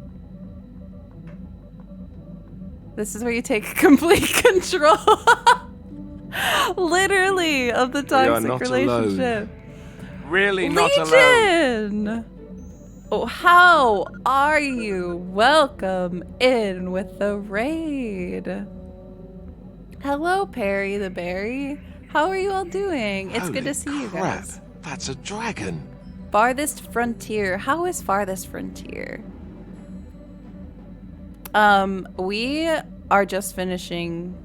This is where you take complete control. Literally, of the toxic relationship. Really not alone. Legion! Oh, how are you? Welcome in with the raid. Hello, Perry the Berry. How are you all doing? It's good to see you guys. That's a dragon. Farthest Frontier. How is Farthest Frontier? We are just finishing.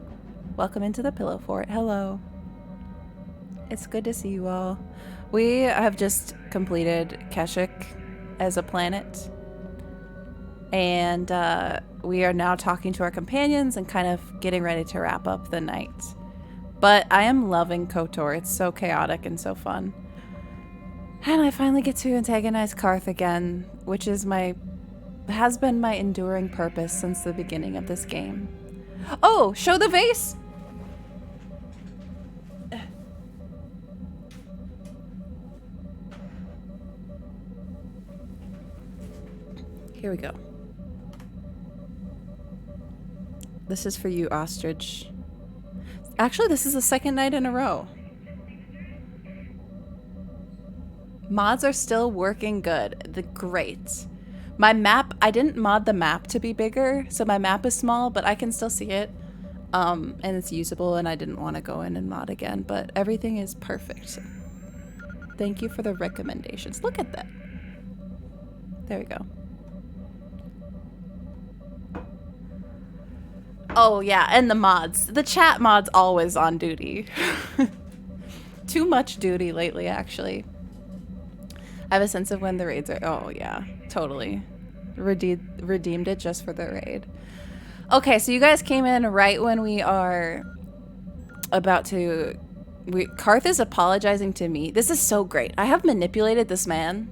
Welcome into the Pillow Fort. Hello. It's good to see you all. We have just completed Kashyyyk as a planet. And we are now talking to our companions and kind of getting ready to wrap up the night. But I am loving KOTOR. It's so chaotic and so fun. And I finally get to antagonize Carth again, which is has been my enduring purpose since the beginning of this game. Oh, show the vase! Here we go. This is for you, Ostrich. Actually, this is the second night in a row. Mods are still working good. Great. My map, I didn't mod the map to be bigger, so my map is small, but I can still see it. And it's usable, and I didn't want to go in and mod again, but everything is perfect. Thank you for the recommendations. Look at that. There we go. Oh, yeah, and the mods. The chat mod's always on duty. Too much duty lately, actually. I have a sense of when the raids are... Oh, yeah, totally. Redeemed it just for the raid. Okay, so you guys came in right when we are about to... Carth is apologizing to me. This is so great. I have manipulated this man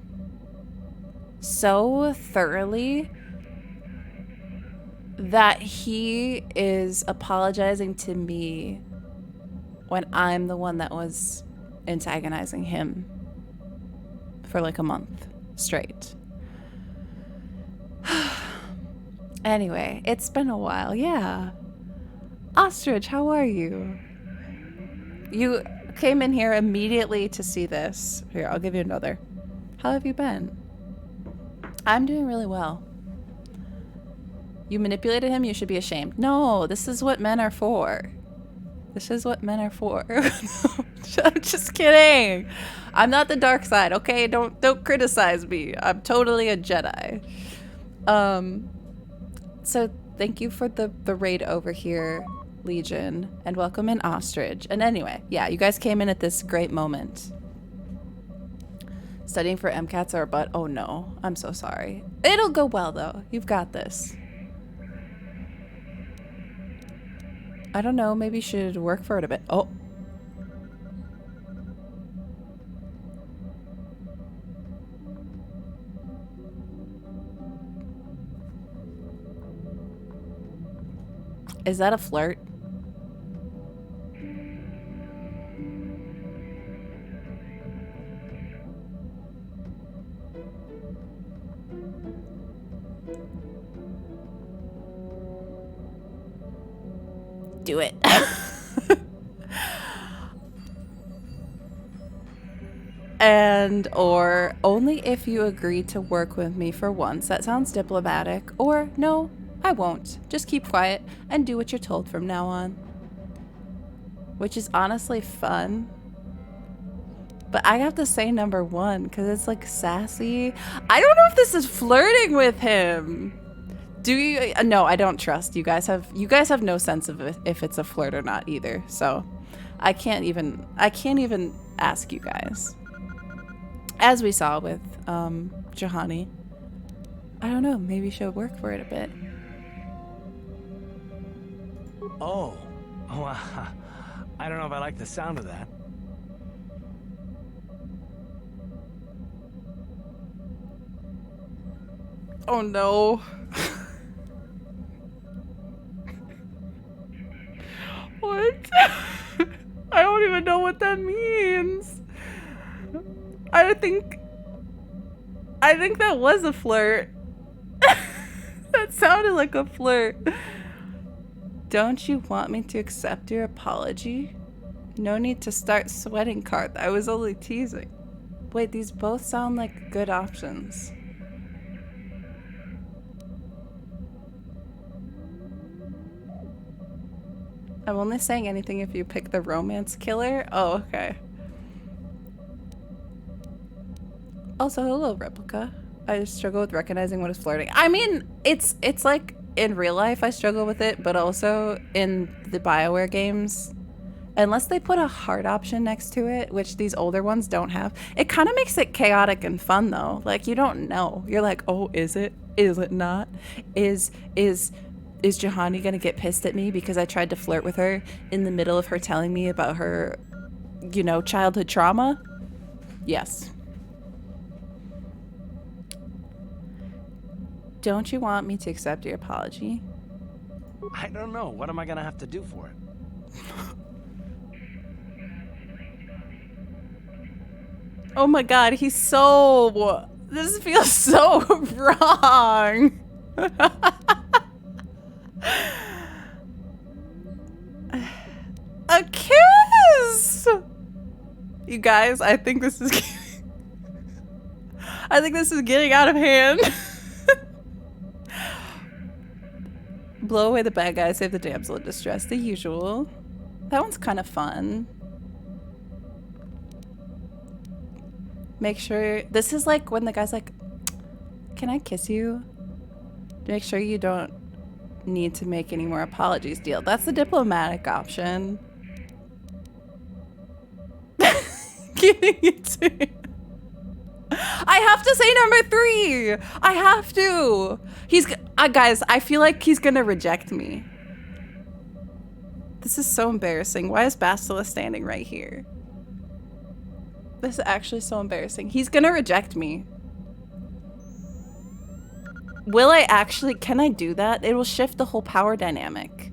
so thoroughly that he is apologizing to me when I'm the one that was antagonizing him for like a month straight. Anyway, it's been a while, yeah. Ostrich, how are you? You came in here immediately to see this. Here, I'll give you another. How have you been? I'm doing really well. You manipulated him, you should be ashamed. No, this is what men are for. This is what men are for. I'm just kidding. I'm not the dark side, okay? Don't criticize me. I'm totally a Jedi. So thank you for the raid over here, Legion, and welcome in Ostrich. And anyway, yeah, you guys came in at this great moment. Studying for MCATs are a butt. Oh no, I'm so sorry. It'll go well though. You've got this. I don't know, maybe you should work for it a bit. Oh. Is that a flirt? Do it. And or only if you agree to work with me for once. That sounds diplomatic. Or no, I won't. Just keep quiet and do what you're told from now on. Which is honestly fun. But I have to say number one because it's like sassy. I don't know if this is flirting with him. Do you? No, I don't trust. You guys have no sense of if it's a flirt or not either. So I can't even ask you guys. As we saw with Juhani. I don't know, maybe you should work for it a bit. Oh, I don't know if I like the sound of that. Oh no. What? I don't even know what that means. I think that was a flirt. That sounded like a flirt. Don't you want me to accept your apology? No need to start sweating, Carth. I was only teasing. Wait, these both sound like good options. I'm only saying anything if you pick the romance killer. Oh, okay. Also, hello, Replica. I just struggle with recognizing what is flirting. I mean, it's like in real life I struggle with it, but also in the Bioware games, unless they put a heart option next to it, which these older ones don't have, it kind of makes it chaotic and fun though. Like you don't know. You're like, oh, is it? Is it not? Is Juhani gonna get pissed at me because I tried to flirt with her in the middle of her telling me about her, you know, childhood trauma? Yes. Don't you want me to accept your apology? I don't know. What am I gonna have to do for it? Oh my god, he's so... This feels so wrong. A kiss! You guys, I think this is getting out of hand. Blow away the bad guy, save the damsel in distress, the usual. That one's kind of fun. Make sure, this is like when the guy's like, can I kiss you? Make sure you don't need to make any more apologies deal. That's the diplomatic option. Getting it. I have to say number 3. I have to. He's guys, I feel like he's gonna reject me. This is so embarrassing. Why is Bastila standing right here? This is actually so embarrassing. He's gonna reject me. Will I actually, can I do that? It will shift the whole power dynamic.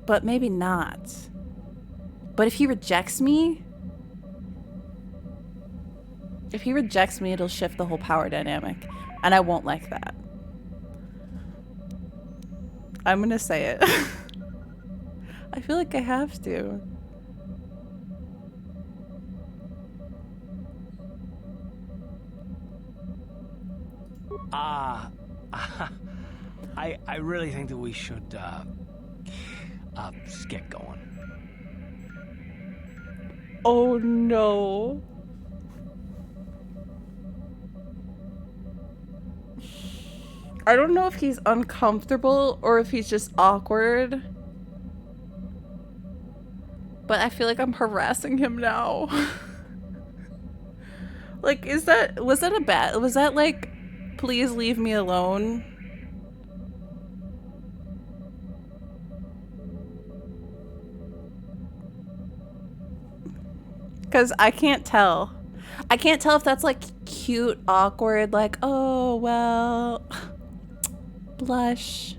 But maybe not. But if he rejects me, it'll shift the whole power dynamic. And I won't like that. I'm gonna say it. I feel like I have to. I really think that we should, just get going. Oh no. I don't know if he's uncomfortable or if he's just awkward. But I feel like I'm harassing him now. Like, was that like, please leave me alone? Because I can't tell. I can't tell if that's like cute, awkward, like, oh, well, blush.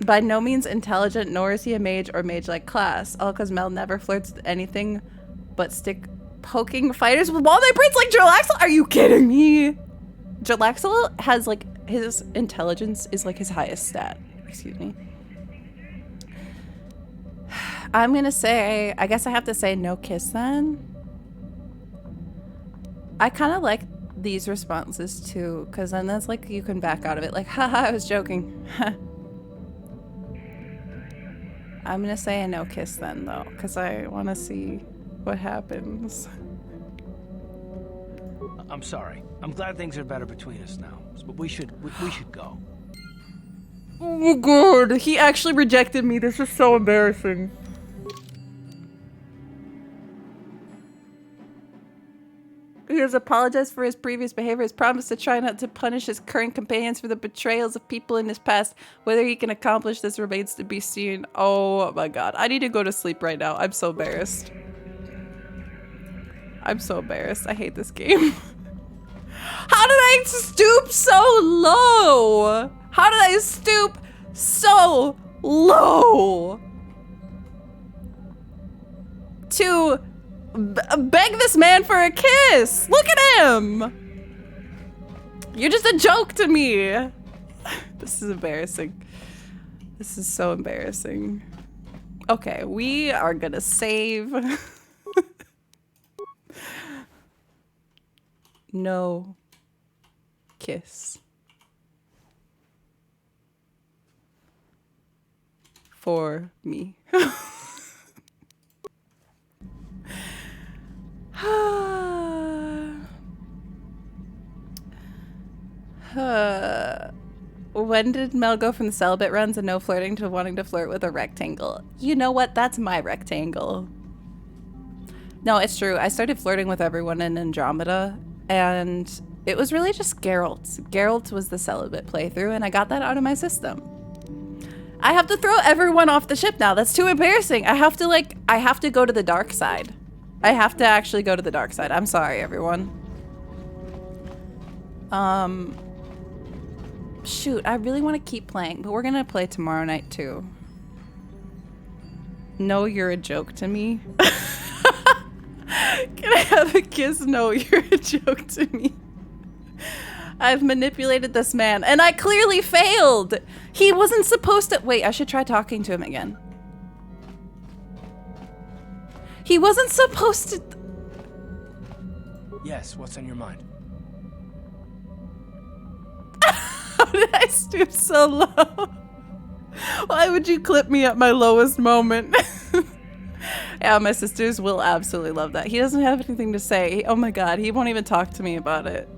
By no means intelligent, nor is he a mage or mage-like class. All because Mel never flirts with anything but stick-poking fighters with walnut brains like Jarlaxle? Are you kidding me? Jarlaxle has, like, his intelligence is, like, his highest stat. Excuse me. I'm gonna say, I guess I have to say no kiss then. I kind of like these responses too, because then that's like, you can back out of it. Like, haha, I was joking. I'm gonna say a no kiss then though, because I want to see what happens. I'm sorry. I'm glad things are better between us now, but we should go. Oh god, he actually rejected me. This is so embarrassing. He He has apologized for his previous behavior, has promised to try not to punish his current companions for the betrayals of people in his past. Whether he can accomplish this remains to be seen. Oh my god. I need to go to sleep right now. I'm so embarrassed. I'm so embarrassed. I hate this game. How did I stoop so low? How did I stoop so low? To beg this man for a kiss. Look at him. You're just a joke to me. This is embarrassing. This is so embarrassing. Okay, we are gonna save. No kiss for me. When did Mel go from the celibate runs and no flirting to wanting to flirt with a rectangle? You know what? That's my rectangle. No, it's true. I started flirting with everyone in Andromeda, and it was really just Geralt. Geralt was the celibate playthrough, and I got that out of my system. I have to throw everyone off the ship now. That's too embarrassing. I have to go to the dark side. I have to actually go to the dark side. I'm sorry, everyone. Shoot, I really want to keep playing, but we're gonna play tomorrow night too. No, you're a joke to me. Can I have a kiss? No, you're a joke to me. I've manipulated this man, and I clearly failed. He wasn't supposed to. Wait, I should try talking to him again. He wasn't supposed to. Yes, what's on your mind? How did I stoop so low? Why would you clip me at my lowest moment? Yeah, my sisters will absolutely love that. He doesn't have anything to say. Oh my god, he won't even talk to me about it.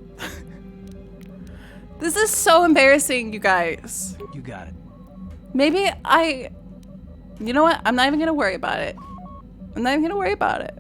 This is so embarrassing, you guys. You got it. Maybe you know what? I'm not even gonna worry about it. I'm not even gonna worry about it.